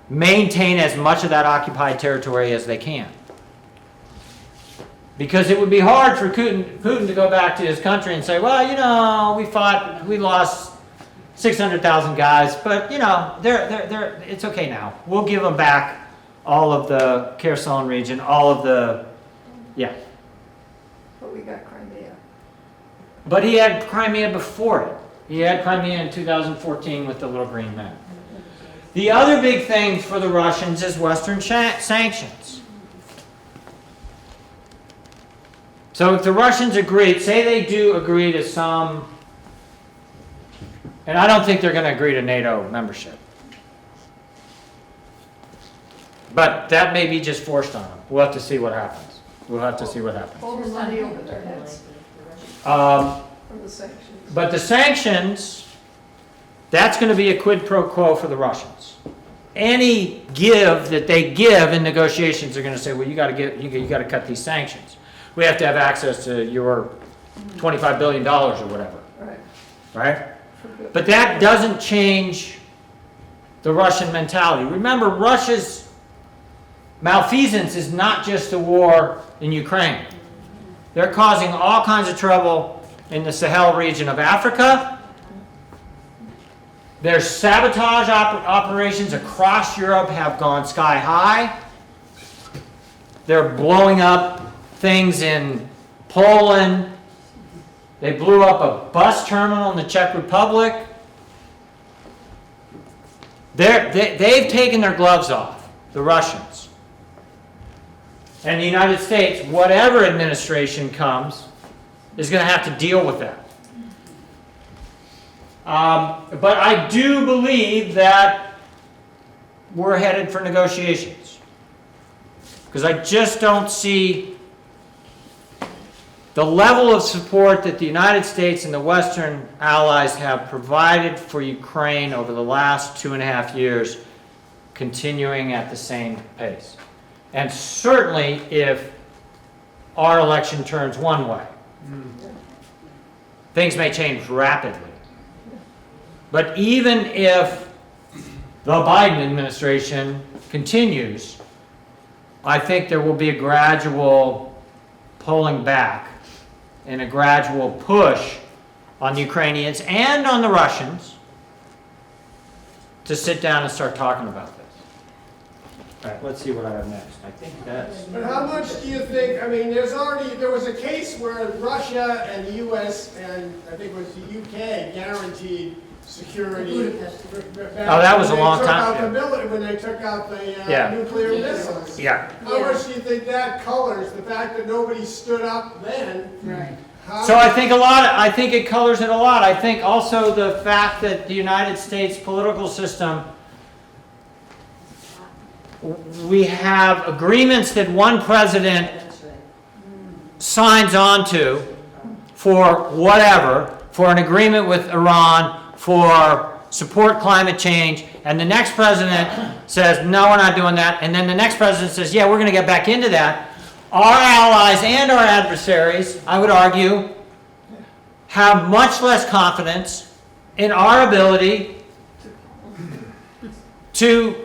maintain as much of that occupied territory as they can. Because it would be hard for Putin to go back to his country and say, well, you know, we lost 600,000 guys, but, you know, it's okay now. We'll give them back all of the Kherson region, all of the, yeah. But we got Crimea. But he had Crimea before it. He had Crimea in 2014 with the little green man. The other big thing for the Russians is Western sanctions. So if the Russians agreed, say they do agree to some, and I don't think they're going to agree to NATO membership. But that may be just forced on them. We'll have to see what happens. We'll have to see what happens. All the money over their heads Um, from the sanctions. But the sanctions, that's going to be a quid pro quo for the Russians. Any give that they give in negotiations, they're going to say, well, you got to cut these sanctions. We have to have access to your $25 billion or whatever, Right. right? But that doesn't change the Russian mentality. Remember, Russia's malfeasance is not just the war in Ukraine. They're causing all kinds of trouble in the Sahel region of Africa. Their sabotage operations across Europe have gone sky high. They're blowing up things in Poland. They blew up a bus terminal in the Czech Republic. They've taken their gloves off, the Russians. And the United States, whatever administration comes, is going to have to deal with that. But I do believe that we're headed for negotiations. Because I just don't see the level of support that the United States and the Western allies have provided for Ukraine over the last 2.5 years continuing at the same pace. And certainly if our election turns one way, things may change rapidly. But even if the Biden administration continues, I think there will be a gradual pulling back and a gradual push on the Ukrainians and on the Russians to sit down and start talking about this. All right, let's see what I have next. I think that's... But how much do you think, I mean, there was a case where Russia and the US and I think it was the UK guaranteed security. that was a long time ago. When they took out the nuclear missiles. Yeah. How much do you think that colors the fact that nobody stood up then? Right. So I think it colors it a lot. I think also the fact that the United States political system, we have agreements that one president signs on to for whatever, for an agreement with Iran, for support climate change, and the next president says, no, we're not doing that, and then the next president says, yeah, we're going to get back into that. Our allies and our adversaries, I would argue, have much less confidence in our ability to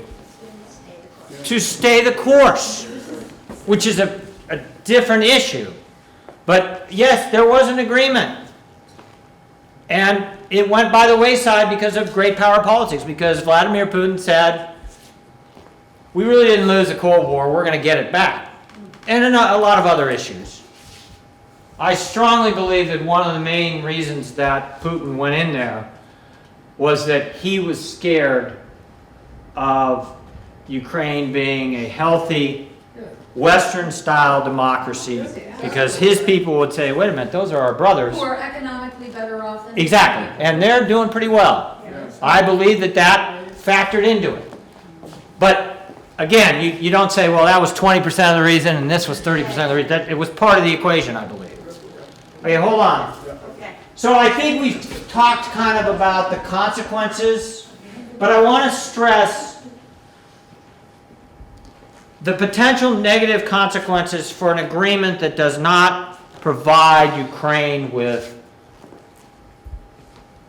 stay the course, which is a different issue. But yes, there was an agreement. And it went by the wayside because of great power politics, because Vladimir Putin said, we really didn't lose the Cold War, we're going to get it back. And a lot of other issues. I strongly believe that one of the main reasons that Putin went in there was that he was scared of Ukraine being a healthy Western-style democracy, because his people would say, wait a minute, those are our brothers. Who are economically better off than. Exactly, and they're doing pretty well. I believe that that factored into it. But again, you don't say, well, that was 20% of the reason and this was 30% of the reason. It was part of the equation, I believe. Okay, hold on. So I think we've talked kind of about the consequences, but I want to stress the potential negative consequences for an agreement that does not provide Ukraine with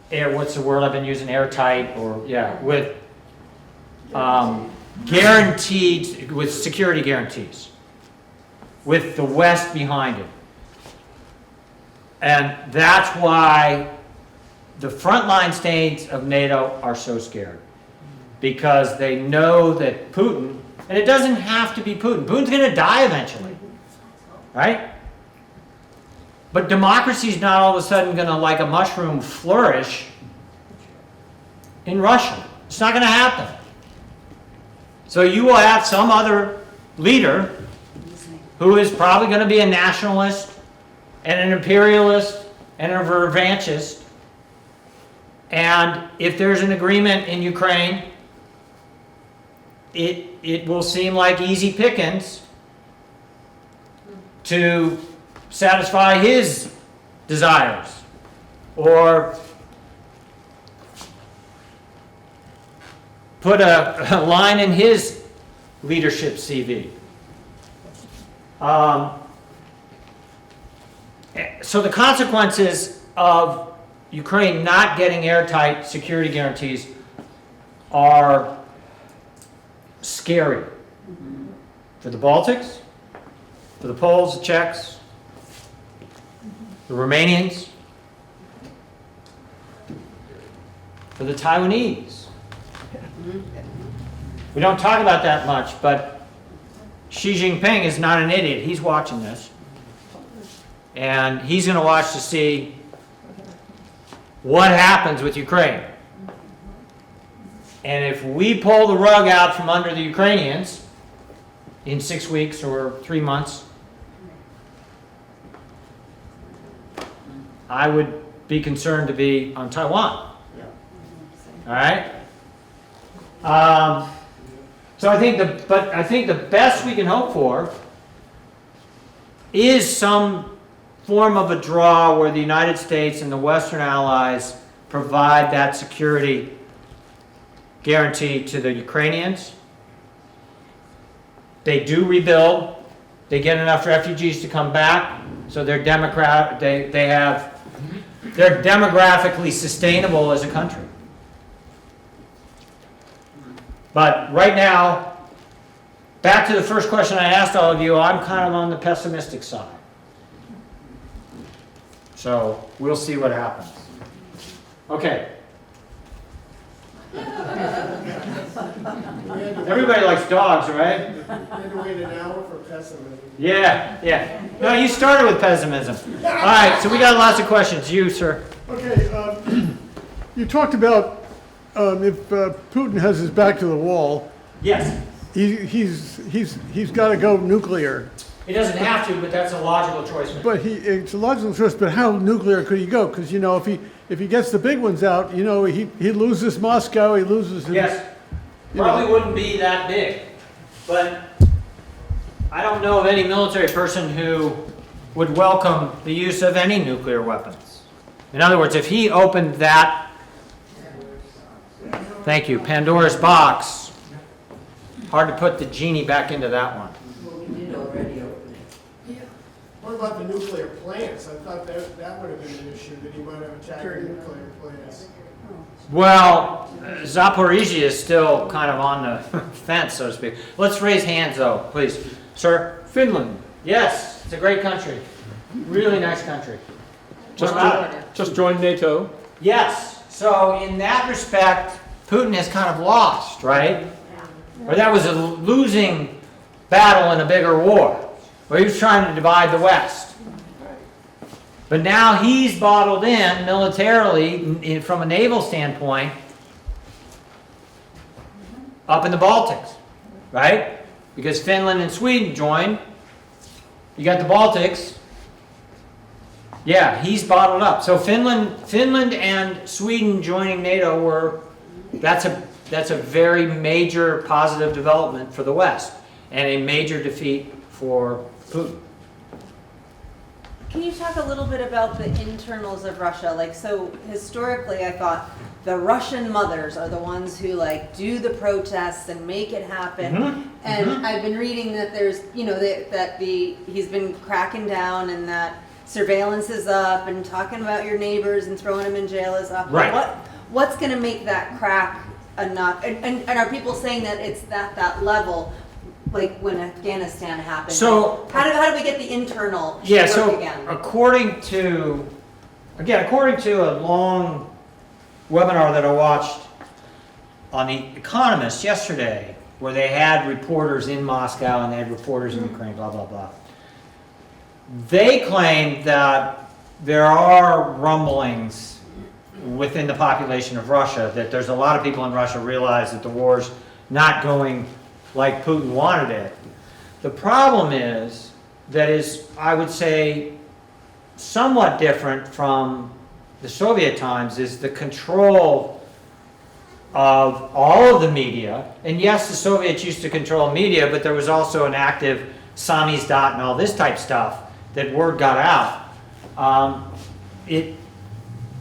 what's the word I've been using, airtight, or, yeah, with guaranteed, with security guarantees, with the West behind it. And that's why the frontline states of NATO are so scared. Because they know that Putin, and it doesn't have to be Putin. Putin's going to die eventually, right? But democracy is not all of a sudden going to, like a mushroom, flourish in Russia. It's not going to happen. So you will have some other leader who is probably going to be a nationalist and an imperialist and a revanchist. And if there's an agreement in Ukraine, it will seem like easy pickings to satisfy his desires or put a line in his leadership CV. So the consequences of Ukraine not getting airtight security guarantees are scary for the Baltics, for the Poles, the Czechs, the Romanians, for the Taiwanese. We don't talk about that much, but Xi Jinping is not an idiot. He's watching this. And he's going to watch to see what happens with Ukraine. And if we pull the rug out from under the Ukrainians in 6 weeks or 3 months, I would be concerned to be on Taiwan. All right? So I think the best we can hope for is some form of a draw where the United States and the Western allies provide that security guarantee to the Ukrainians. They do rebuild. They get enough refugees to come back, so they're demographically sustainable as a country. But right now, back to the first question I asked all of you, I'm kind of on the pessimistic side. So we'll see what happens. Okay. Everybody likes dogs, right? You had to wait an hour for pessimism. Yeah. No, you started with pessimism. All right, so we got lots of questions. You, sir. Okay, you talked about if Putin has his back to the wall, Yes. he's got to go nuclear. He doesn't have to, but that's a logical choice. But it's a logical choice. But how nuclear could he go? Because if he gets the big ones out, he loses Moscow. He loses. Yes. Probably wouldn't be that big, but I don't know of any military person who would welcome the use of any nuclear weapons. In other words, if he opened that, thank you, Pandora's box, hard to put the genie back into that one. What about the nuclear plants? I thought that would have been an issue, that he might have attacked the nuclear plants. Well, Zaporizhia is still kind of on the fence, so to speak. Let's raise hands, though, please. Sir? Finland, Yes, it's a great country. Really nice country. just joined NATO. Yes. So in that respect, Putin has kind of lost, right? Or that was a losing battle in a bigger war, where he was trying to divide the West. But now he's bottled in militarily, from a naval standpoint, up in the Baltics, right? because Finland and Sweden joined. You got the Baltics. Yeah, he's bottled up. So Finland and Sweden joining NATO that's a very major positive development for the West and a major defeat for Putin. Can you talk a little bit about the internals of Russia? Like, so historically, I thought the Russian mothers are the ones who like do the protests and make it happen. And I've been reading that there's, you know, he's been cracking down and that surveillance is up and talking about your neighbors and throwing them in jail is up. Right. What's going to make that crack enough? And are people saying that it's that level? Like when Afghanistan happened. So how do we get the internal yeah, work so again? according to a long webinar that I watched on The Economist yesterday, where they had reporters in Moscow and they had reporters in Ukraine, blah, blah, blah. They claim that there are rumblings within the population of Russia, that there's a lot of people in Russia realize that the war's not going like Putin wanted it. The problem is, I would say, somewhat different from the Soviet times, is the control of all of the media. And yes, the Soviets used to control media, but there was also an active samizdat and all this type stuff that word got out.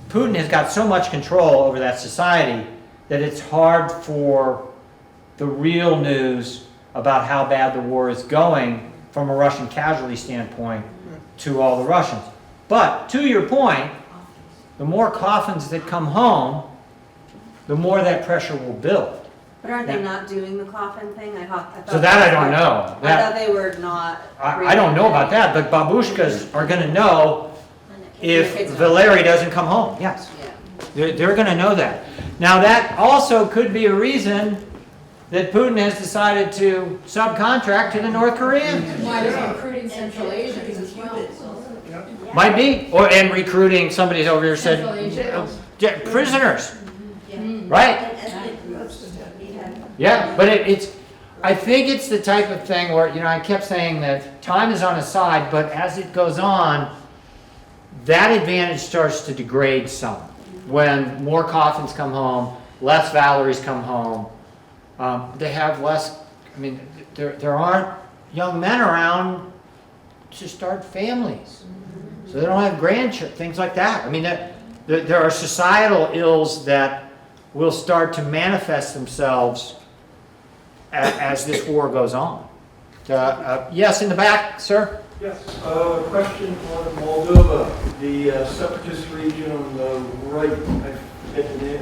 Putin has got so much control over that society that it's hard for the real news about how bad the war is going from a Russian casualty standpoint to all the Russians. But to your point, the more coffins that come home, the more that pressure will build. But aren't they not doing the coffin thing? I thought So that I don't know. I thought they were not. I don't know about that, but babushkas are going to know if Valery doesn't come home. Yes. Yeah. They're going to know that. Now that also could be a reason that Putin has decided to subcontract to the North Koreans. Why is recruiting Central Asians as well? Might be. And recruiting, somebody over here said, prisoners. Right? Yeah, but I think it's the type of thing where, I kept saying that time is on his side, but as it goes on, that advantage starts to degrade some. When more coffins come home, less Valerys come home, they have less, there aren't young men around to start families. So they don't have grandchildren, things like that. There are societal ills that will start to manifest themselves as this war goes on. Yes, in the back, sir? Yes, question on Moldova, the separatist region on the right. I forget the name.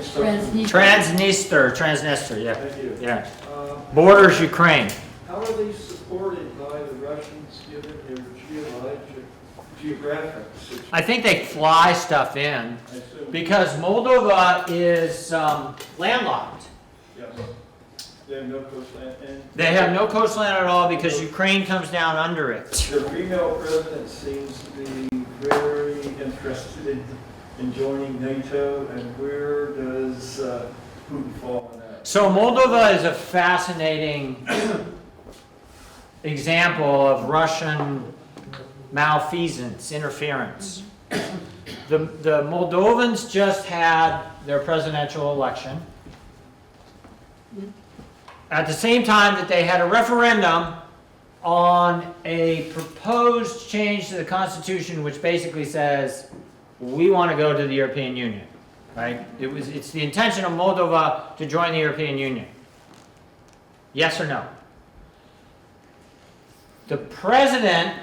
Transnistria, yeah. Thank you. Yeah. Borders Ukraine. How are they supported by the Russians given their geographic situation? I think they fly stuff in I assume. because Moldova is landlocked. Yes. They have no coastline. And They have no coastline at all because Ukraine comes down under it. their female president seems to be very interested in joining NATO, and where does Putin fall in that? So Moldova is a fascinating example of Russian malfeasance, interference. The Moldovans just had their presidential election. At the same time that they had a referendum on a proposed change to the Constitution, which basically says, we want to go to the European Union, right? It's the intention of Moldova to join the European Union. Yes or no? The president,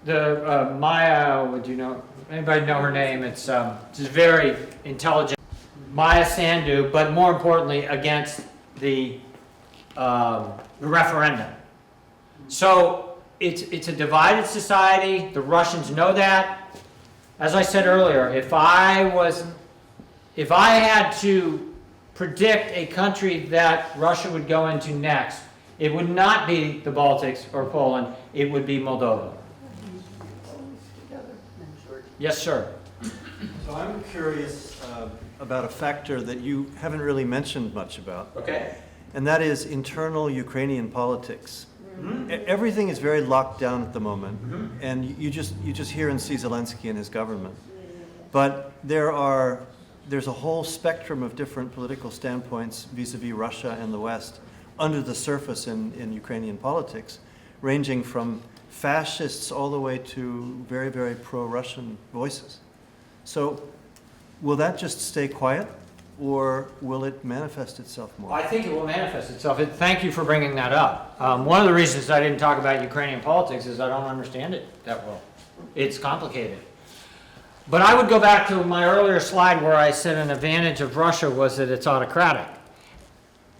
Maya, would you know, anybody know her name? It's just very intelligent. Maya Sandu, but more importantly, against the referendum. So it's a divided society. The Russians know that. As I said earlier, if I had to predict a country that Russia would go into next, it would not be the Baltics or Poland, it would be Moldova. Yes, sir. So I'm curious about a factor that you haven't really mentioned much about. Okay. and that is internal Ukrainian politics. Everything is very locked down at the moment, and you just hear and see Zelensky and his government. But there's a whole spectrum of different political standpoints vis-a-vis Russia and the West under the surface in Ukrainian politics, ranging from fascists all the way to very, very pro-Russian voices. So will that just stay quiet, or will it manifest itself more? I think it will manifest itself. Thank you for bringing that up. One of the reasons I didn't talk about Ukrainian politics is I don't understand it that well. It's complicated. But I would go back to my earlier slide where I said an advantage of Russia was that it's autocratic.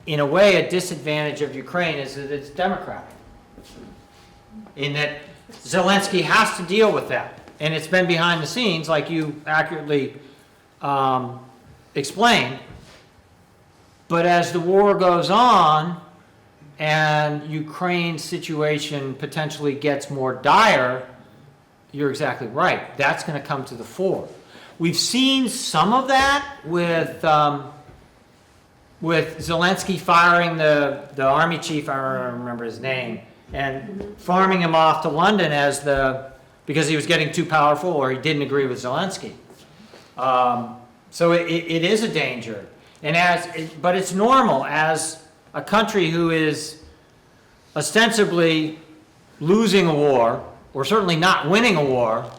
In a way, a disadvantage of Ukraine is that it's democratic. In that Zelensky has to deal with that. And it's been behind the scenes, like you accurately explained. But as the war goes on and Ukraine's situation potentially gets more dire, you're exactly right. That's going to come to the fore. We've seen some of that with Zelensky firing the army chief, I don't remember his name, and farming him off to London because he was getting too powerful or he didn't agree with Zelensky. So it is a danger. But it's normal as a country who is ostensibly losing a war, or certainly not winning a war,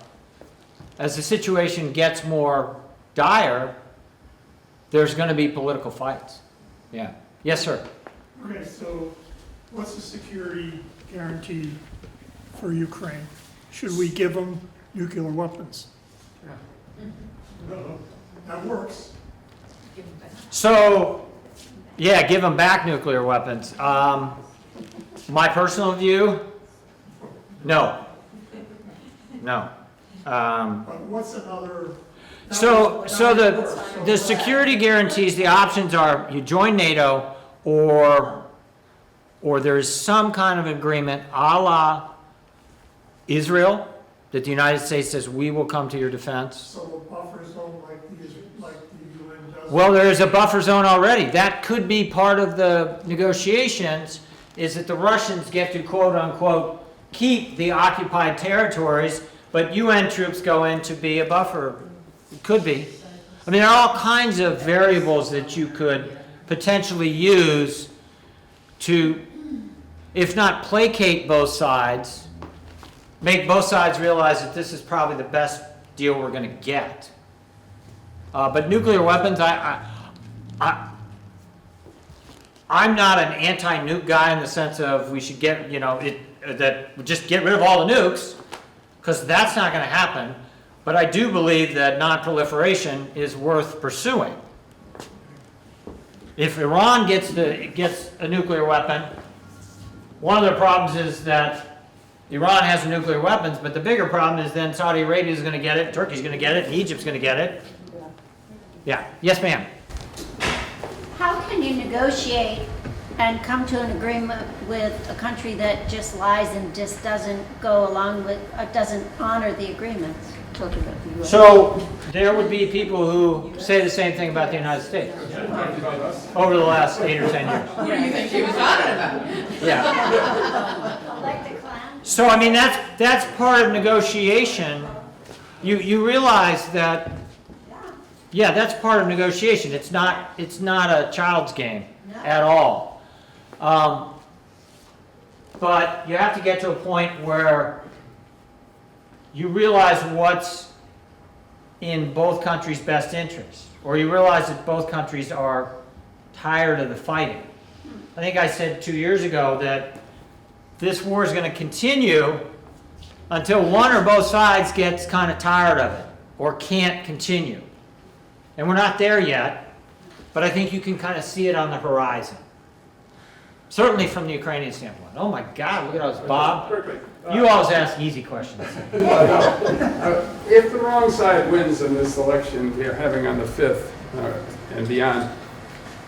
as the situation gets more dire, there's going to be political fights. Yeah. Yes, sir. Okay, so what's the security guarantee for Ukraine? Should we give them nuclear weapons? No, that works. So, yeah, give them back nuclear weapons. My personal view, no. No. But what's another? So the security guarantees, the options are you join NATO or there's some kind of agreement a la Israel that the United States says we will come to your defense. So a buffer zone like the UN does? Well, there is a buffer zone already. That could be part of the negotiations, is that the Russians get to quote unquote keep the occupied territories, but UN troops go in to be a buffer. It could be. I mean, there are all kinds of variables that you could potentially use to, if not placate both sides, make both sides realize that this is probably the best deal we're going to get. But nuclear weapons, I'm not an anti-nuke guy in the sense of we should get, that just get rid of all the nukes, because that's not going to happen. But I do believe that non-proliferation is worth pursuing. If Iran gets a nuclear weapon, one of the problems is that Iran has nuclear weapons, but the bigger problem is then Saudi Arabia is going to get it, Turkey's going to get it, and Egypt's going to get it. Yeah. Yes, ma'am. How can you negotiate and come to an agreement with a country that just lies and just doesn't go along with, doesn't honor the agreements? Talking about the US. So there would be people who say the same thing about the United States over the last 8 or 10 years. What do you think she was talking about? Yeah. Like the clown? So I mean that's part of negotiation. You realize that, yeah, that's part of negotiation. It's not a child's game at all. But you have to get to a point where you realize what's in both countries' best interests, or you realize that both countries are tired of the fighting. I think I said 2 years ago that this war is going to continue until one or both sides gets kind of tired of it or can't continue. And we're not there yet, but I think you can kind of see it on the horizon. Certainly from the Ukrainian standpoint. Oh my God, look at us, Bob. Perfect. You always ask easy questions. If the wrong side wins in this election we are having on the 5th and beyond,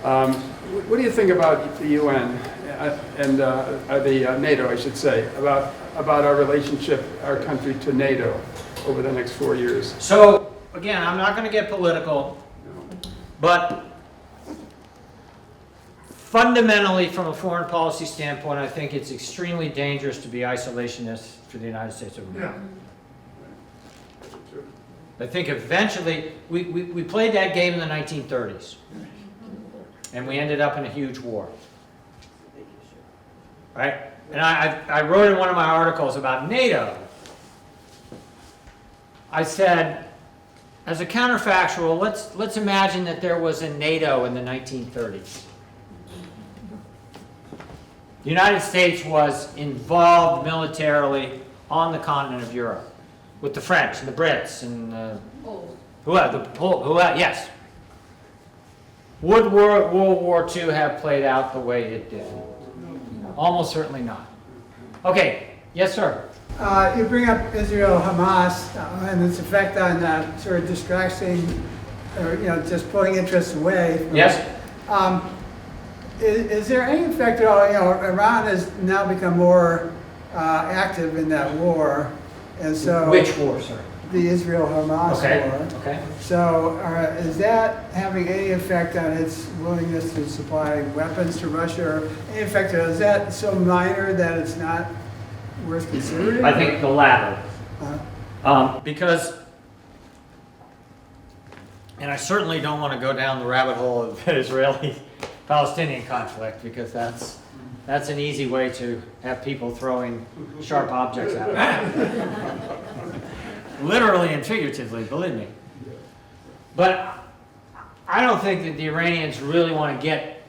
what do you think about the UN and the NATO, I should say, about our relationship, our country to NATO over the next 4 years? So, again, I'm not going to get political, but fundamentally, from a foreign policy standpoint, I think it's extremely dangerous to be isolationist for the United States of America. I think eventually, we played that game in the 1930s, and we ended up in a huge war. Right? And I wrote in one of my articles about NATO. I said, as a counterfactual, let's imagine that there was a NATO in the 1930s. The United States was involved militarily on the continent of Europe with the French and the Brits and yes. Would World War II have played out the way it did? Almost certainly not. Okay, yes, sir. You bring up Israel, Hamas, and its effect on sort of distracting, or just pulling interest away. Yes. Is there any effect at all? Iran has now become more active in that war, and so. Which war, sir? The Israel-Hamas war. Okay. So is that having any effect on its willingness to supply weapons to Russia? Or any effect? Is that so minor that it's not worth considering? I think the latter. Because, and I certainly don't want to go down the rabbit hole of the Israeli-Palestinian conflict, because that's an easy way to have people throwing sharp objects at it. Literally and figuratively, believe me. But I don't think that the Iranians really want to get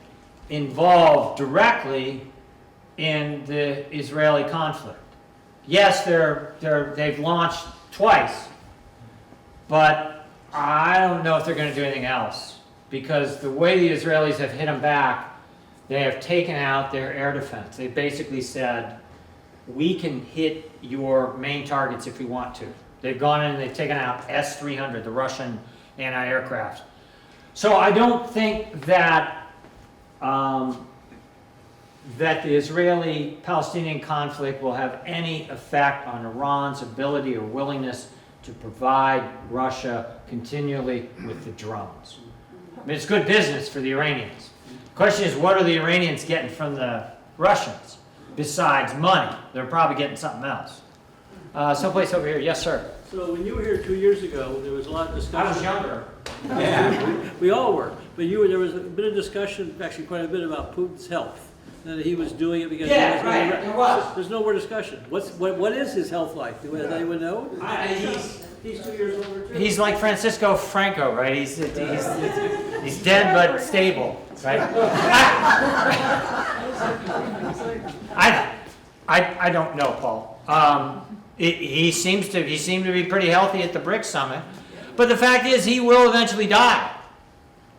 involved directly in the Israeli conflict. Yes, they've launched twice, but I don't know if they're going to do anything else, because the way the Israelis have hit them back, they have taken out their air defense. They basically said, we can hit your main targets if we want to. They've gone in and they've taken out S-300, the Russian anti-aircraft. So I don't think that that the Israeli-Palestinian conflict will have any effect on Iran's ability or willingness to provide Russia continually with the drones. I mean, it's good business for the Iranians. The question is, what are the Iranians getting from the Russians besides money? They're probably getting something else. Someplace over here. Yes, sir. So when you were here 2 years ago, there was a lot of discussion. I was younger. Yeah. We all were. But there was a bit of discussion, actually quite a bit, about Putin's health. That he was doing it because there was. There's no more discussion. What is his health like? Does anyone know? He's 2 years older too. He's like Francisco Franco, right? He's dead but stable, right? I don't know, Paul. He seemed to be pretty healthy at the BRICS summit, but the fact is he will eventually die,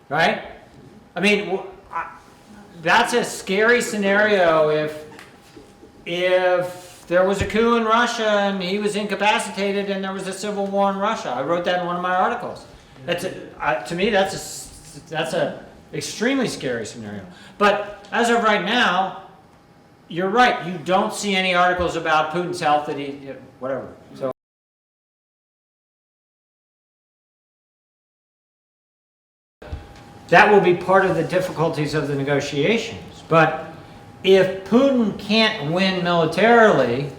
right? I mean, that's a scary scenario if there was a coup in Russia and he was incapacitated and there was a civil war in Russia. I wrote that in one of my articles. To me, that's a extremely scary scenario. But as of right now, you're right. You don't see any articles about Putin's health that whatever. So. That will be part of the difficulties of the negotiations. But if Putin can't win militarily,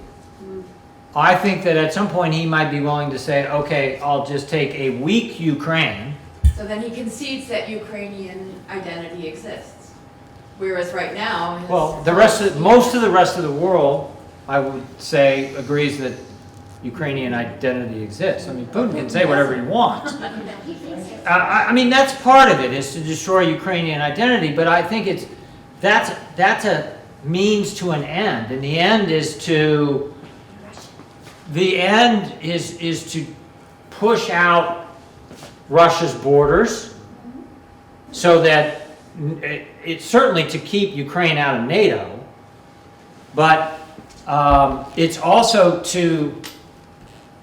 I think that at some point he might be willing to say, okay, I'll just take a weak Ukraine. So then he concedes that Ukrainian identity exists. Whereas right now... Well, most of the rest of the world, I would say, agrees that Ukrainian identity exists. I mean, Putin can say whatever he wants. I mean, that's part of it, is to destroy Ukrainian identity, but I think that's a means to an end, and the end is to push out Russia's borders, so that it's certainly to keep Ukraine out of NATO, but it's also to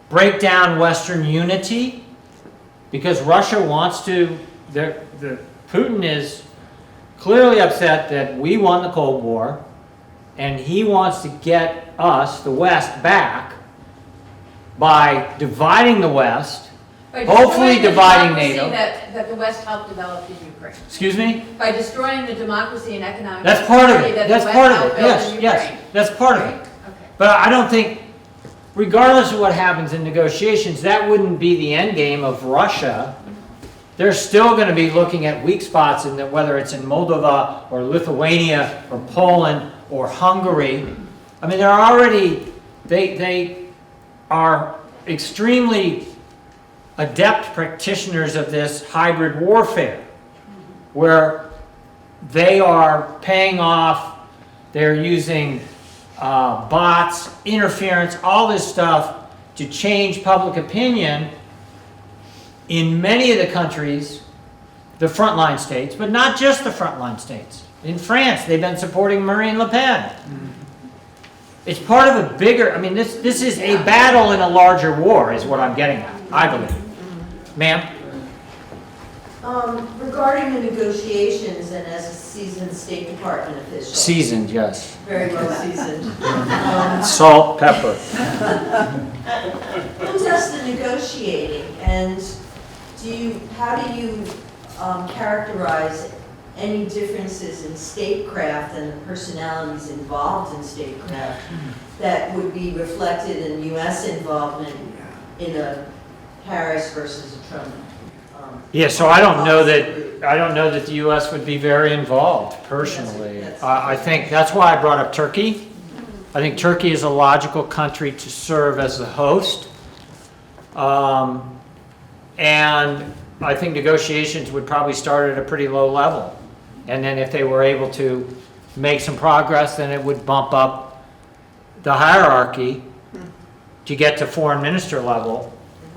break down Western unity, because Russia wants to, Putin is clearly upset that we won the Cold War, and he wants to get us, the West, back by dividing the West By hopefully destroying the dividing democracy NATO. that the West helped develop in Ukraine. Excuse me? By destroying the democracy and economic That's part of prosperity it. that That's the part West of helped it. build Yes, in yes. Ukraine. That's part of Right? it. Okay. But I don't think, regardless of what happens in negotiations, that wouldn't be the end game of Russia. They're still going to be looking at weak spots, in whether it's in Moldova or Lithuania or Poland or Hungary. I mean, they're already, they are extremely adept practitioners of this hybrid warfare, where they are paying off, they're using bots, interference, all this stuff to change public opinion in many of the countries, the frontline states, but not just the frontline states. In France, they've been supporting Marine Le Pen. It's part of a bigger, I mean, this is a battle in a larger war, is what I'm getting at, I believe. Ma'am? Regarding the negotiations, and as a seasoned State Department official. Seasoned, yes. Very well seasoned. Salt, pepper. Who does the negotiating, and how do you characterize any differences in statecraft and the personalities involved in statecraft that would be reflected in U.S. involvement in a Harris versus a Trump? Yeah, so I don't know that the U.S. would be very involved personally. I think that's why I brought up Turkey. I think Turkey is a logical country to serve as the host, and I think negotiations would probably start at a pretty low level, and then if they were able to make some progress, then it would bump up the hierarchy to get to foreign minister level.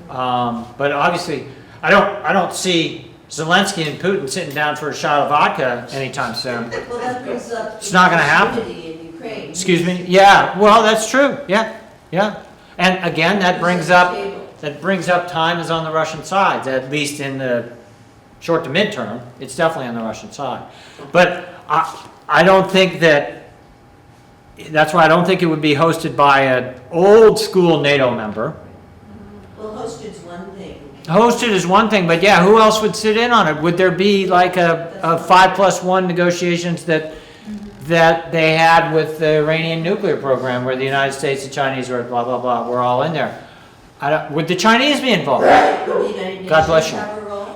But obviously, I don't see Zelensky and Putin sitting down for a shot of vodka anytime soon. Well, that brings up It's not going to happen. unity in Ukraine. Excuse me? Yeah, well, that's true. Yeah, yeah. And again, that brings up time is on the Russian side, at least in the short to midterm. It's definitely on the Russian side. But I don't think that's why I don't think it would be hosted by an old school NATO member. Well, hosted's one thing. Hosted is one thing, but yeah, who else would sit in on it? Would there be like a 5+1 negotiations that they had with the Iranian nuclear program, where the United States, the Chinese, or blah blah blah, we're all in there? Would the Chinese be involved? God bless you.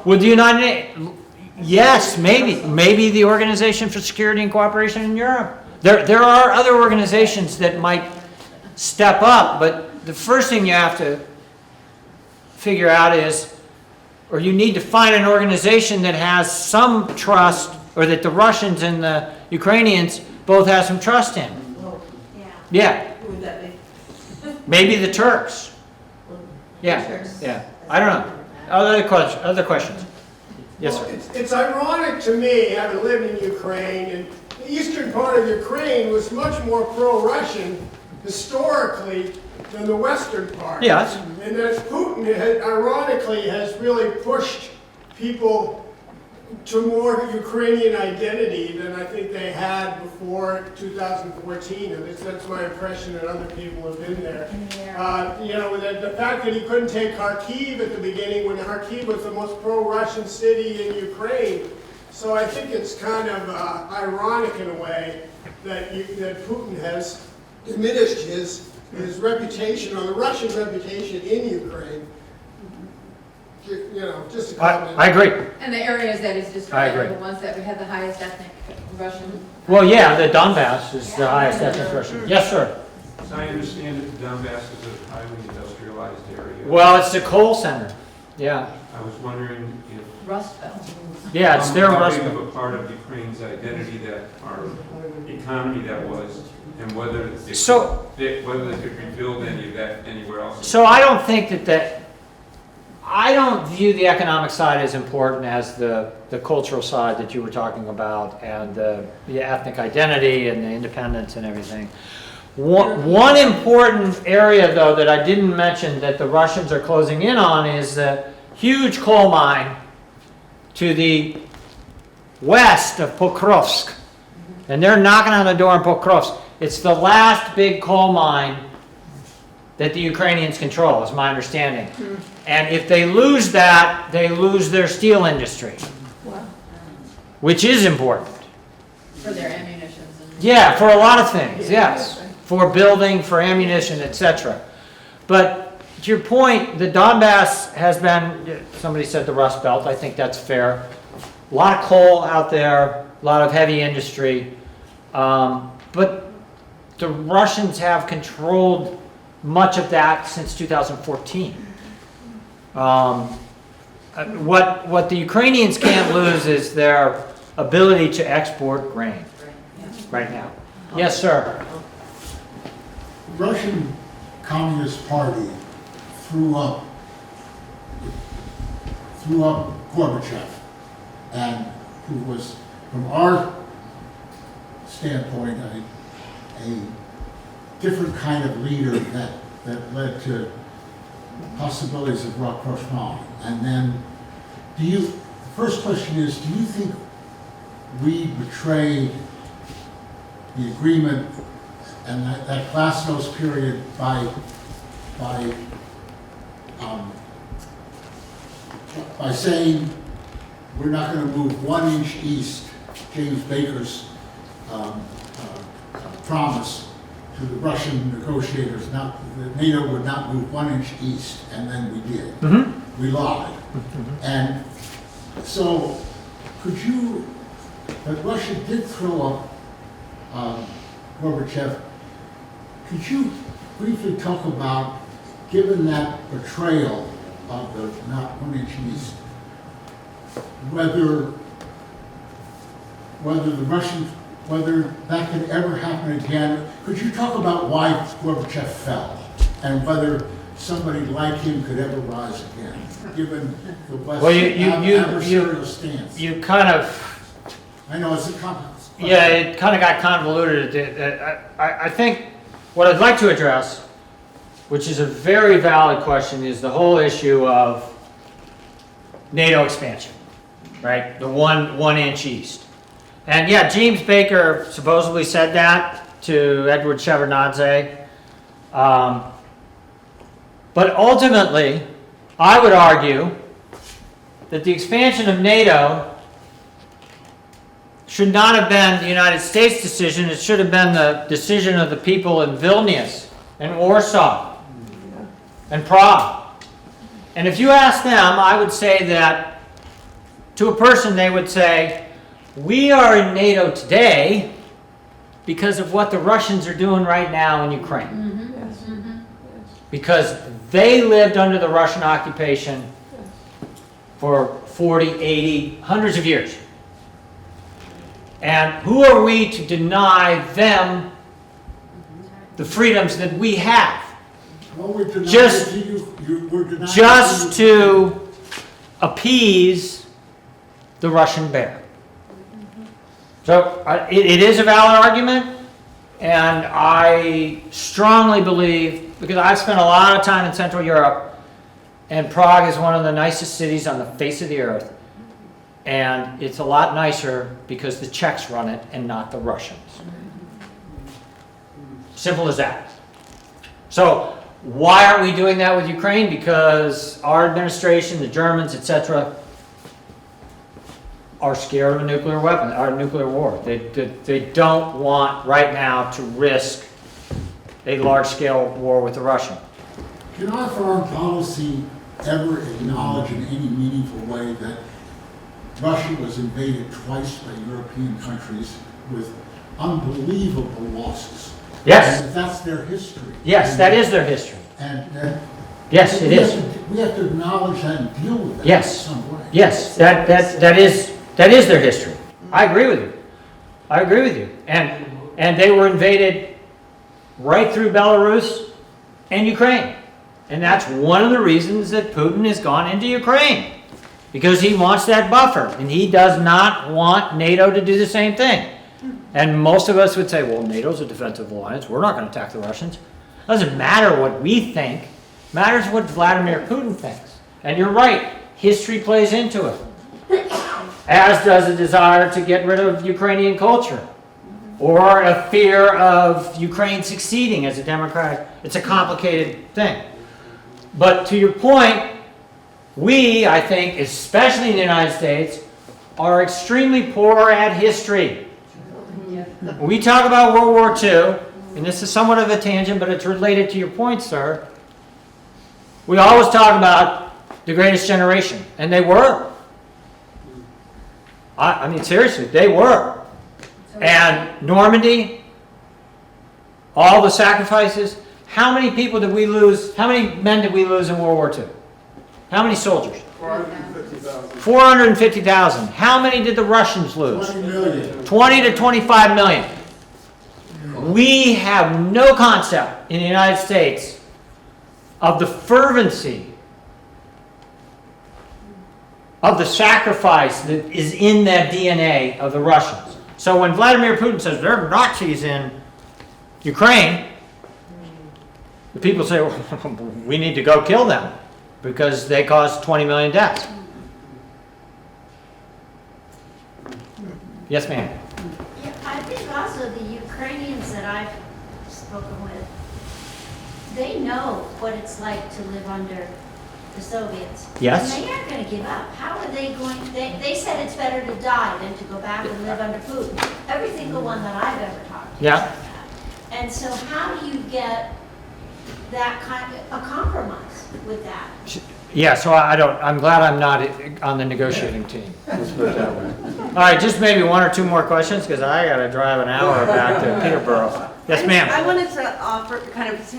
Would the United? Yes, maybe the Organization for Security and Cooperation in Europe. There are other organizations that might step up, but the first thing you have to figure out is, or you need to find an organization that has some trust, or that the Russians and the Ukrainians both have some trust in. Yeah. Who would that be? Maybe the Turks. Yeah. Yeah. I don't know. Other questions? Yes, Well, sir. it's ironic to me, having lived in Ukraine, and the eastern part of Ukraine was much more pro-Russian historically than the western part. Yes. And that Putin, ironically, has really pushed people to more Ukrainian identity than I think they had before 2014. At least that's my impression, and other people have been there. You know, the fact that he couldn't take Kharkiv at the beginning, when Kharkiv was the most pro-Russian city in Ukraine. So I think it's kind of ironic in a way that Putin has diminished his reputation, or the Russian reputation in Ukraine. You know, just a comment. I agree. And the areas that he's I destroyed agree. are the ones that we had the highest ethnic Russian. Well, yeah, the Donbass is the highest ethnic Russian. Yes, sir. As I understand it, the Donbass is a highly industrialized area. Well, it's the coal center. Yeah. I was wondering if. Rust Belt. Yeah, it's their Rust How Belt. big of a part of Ukraine's identity that our economy that was, and whether they could rebuild any of that anywhere else. So I don't think I don't view the economic side as important as the cultural side that you were talking about, and the ethnic identity and the independence and everything. One important area, though, that I didn't mention that the Russians are closing in on is the huge coal mine to the west of Pokrovsk. And they're knocking on the door in Pokrovsk. It's the last big coal mine that the Ukrainians control, is my understanding. And if they lose that, they lose their steel industry, which is important. For their ammunition. Yeah, for a lot of things, yes. For building, for ammunition, etc. But to your point, the Donbass has been, somebody said the Rust Belt, I think that's fair. A lot of coal out there, a lot of heavy industry. But the Russians have controlled much of that since 2014. What the Ukrainians can't lose is their ability to export grain right now. Yes, sir. Russian Communist Party threw up Gorbachev, and who was, from our standpoint, a different kind of leader that led to possibilities of rapprochement. And then, the first question is, do you think we betrayed the agreement and that glasnost period by saying we're not going to move 1 inch east, James Baker's promise to the Russian negotiators, that NATO would not move 1 inch east, and then we did. Mm-hmm. We lied. Mm-hmm. And so, could you, but Russia did throw up Gorbachev, could you briefly talk about, given that betrayal of the not 1 inch east, whether that could ever happen again? Could you talk about why Gorbachev fell and whether somebody like him could ever rise again, given the West's adversarial stance? You kind of... I know it's a complex question. Yeah, it kind of got convoluted. I think what I'd like to address, which is a very valid question, is the whole issue of NATO expansion, right? The one inch east. And yeah, James Baker supposedly said that to Edward Shevardnadze. But ultimately, I would argue that the expansion of NATO should not have been the United States' decision. It should have been the decision of the people in Vilnius and Warsaw and Prague. And if you ask them, I would say that to a person they would say, we are in NATO today because of what the Russians are doing right now in Ukraine. Mm-hmm. Yes. Mm-hmm. Because they lived under the Russian occupation for 40, 80, hundreds of years. And who are we to deny them the freedoms that we have? Well, we're denying Just, it to you. We're denying just it to you. to appease the Russian bear. So it is a valid argument, and I strongly believe, because I've spent a lot of time in Central Europe, and Prague is one of the nicest cities on the face of the earth, and it's a lot nicer because the Czechs run it and not the Russians. Simple as that. So why aren't we doing that with Ukraine? Because our administration, the Germans, etc., are scared of a nuclear weapon, or a nuclear war. They don't want right now to risk a large-scale war with the Russians. Can our foreign policy ever acknowledge in any meaningful way that Russia was invaded twice by European countries with unbelievable losses? Yes. And that's their history. Yes, that is their history. And Yes, it is. We have to acknowledge that and deal with that Yes. in some way. Yes, that is their history. I agree with you. I agree with you. And they were invaded right through Belarus and Ukraine. And that's one of the reasons that Putin has gone into Ukraine. Because he wants that buffer. And he does not want NATO to do the same thing. And most of us would say, well, NATO's a defensive alliance. We're not going to attack the Russians. It doesn't matter what we think. It matters what Vladimir Putin thinks. And you're right. History plays into it. As does a desire to get rid of Ukrainian culture. or a fear of Ukraine succeeding as a democratic. It's a complicated thing. But to your point, we, I think, especially in the United States, are extremely poor at history. We talk about World War II, and this is somewhat of a tangent, but it's related to your point, sir. We always talk about the greatest generation, and they were. I mean, seriously, they were. And Normandy, all the sacrifices. How many people did we lose? How many men did we lose in World War II? How many soldiers? 450,000. 450,000. How many did the Russians lose? 20 million. 20 to 25 million. We have no concept in the United States of the fervency of the sacrifice that is in that DNA of the Russians. So when Vladimir Putin says there are Nazis in Ukraine, the people say, well, we need to go kill them because they caused 20 million deaths. Yes, ma'am. Yeah, I think also the Ukrainians that I've spoken with, they know what it's like to live under the Soviets. Yes. And they aren't going to give up. How are they going? They said it's better to die than to go back and live under Putin. Every single one that I've ever talked to. Yeah. said that. And so how do you get that kind of a compromise with that? Yeah, so I'm glad I'm not on the negotiating team. Let's put it that way. All right, just maybe one or two more questions because I got to drive an hour back to Peterborough. Yes, ma'am. I wanted to offer kind of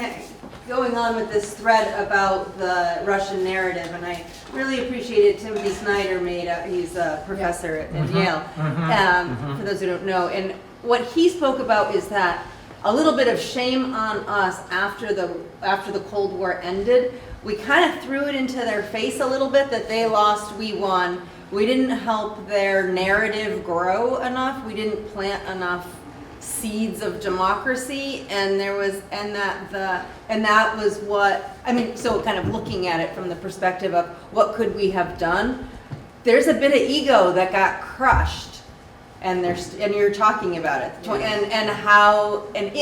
going on with this thread about the Russian narrative, and I really appreciated Timothy Snyder he's a professor at Yale, for those who don't know, and what he spoke about is that a little bit of shame on us after the Cold War ended. We kind of threw it into their face a little bit that they lost, we won. We didn't help their narrative grow enough. We didn't plant enough seeds of democracy, and that was what I mean. So kind of looking at it from the perspective of what could we have done. There's a bit of ego that got crushed, and you're talking about it, and how and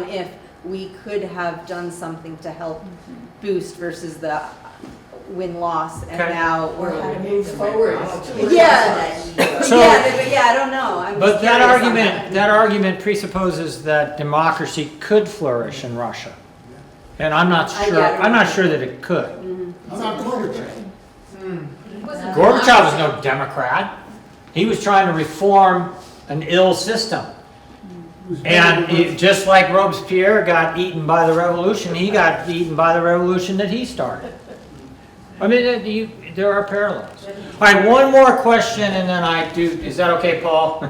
if we could have done something to help boost versus the win-loss, and now we're How to move forward. Yeah. So- I don't know. I'm But just that curious on argument presupposes that democracy could flourish in Russia, and I'm not sure. I'm not sure that it could. How about Gorbachev? Gorbachev was no Democrat. He was trying to reform an ill system. And just like Robespierre got eaten by the revolution, he got eaten by the revolution that he started. I mean, there are parallels. All right, one more question, and then I do. Is that okay, Paul?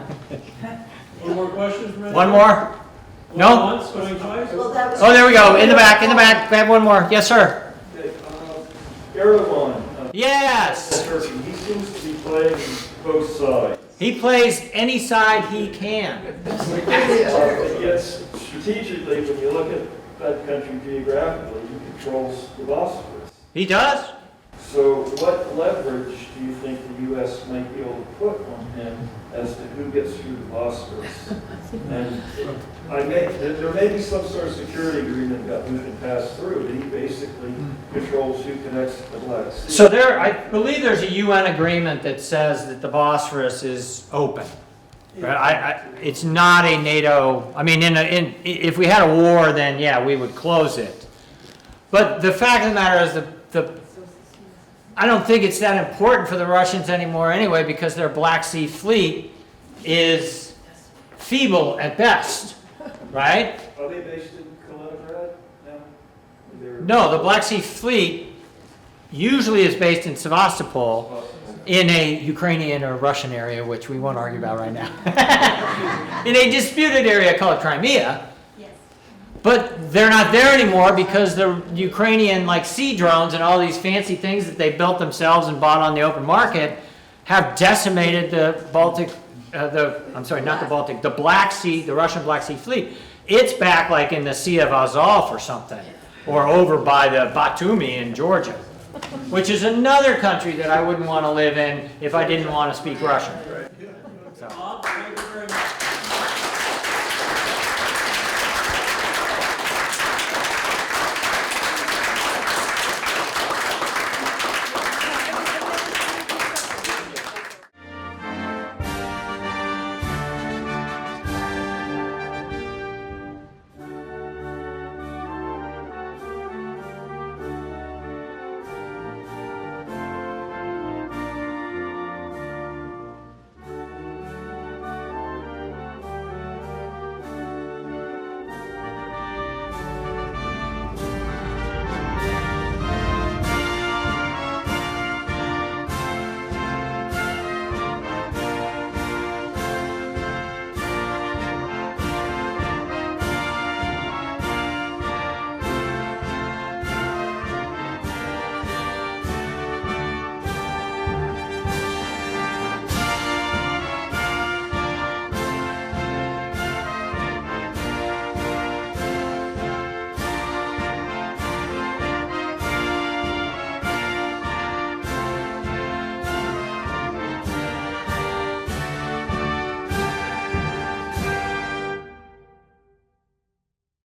One more question? One more? No? Once, going twice? Oh, there we go. In the back. In the back. We have one more. Yes, sir. Erdogan. Yes. Turkey, he seems to be playing both sides. He plays any side he can. Yes, strategically, when you look at that country geographically, he controls the Bosphorus. He does? So what leverage do you think the U.S. might be able to put on him as to who gets through the Bosphorus? And there may be some sort of security agreement that we can pass through, that he basically controls who connects to the Black Sea. So I believe there's a UN agreement that says that the Bosphorus is open. Right? It's not a NATO. I mean, if we had a war, then yeah, we would close it. But the fact of the matter is I don't think it's that important for the Russians anymore anyway, because their Black Sea fleet is feeble at best, right? Are they based in Kaliningrad now? No, the Black Sea fleet usually is based in Sevastopol, in a Ukrainian or Russian area, which we won't argue about right now, in a disputed area called Crimea. But they're not there anymore because the Ukrainian sea drones and all these fancy things that they built themselves and bought on the open market have decimated the Baltic, the Black Sea, the Russian Black Sea fleet. It's back in the Sea of Azov or something, or over by the Batumi in Georgia, which is another country that I wouldn't want to live in if I didn't want to speak Russian. So.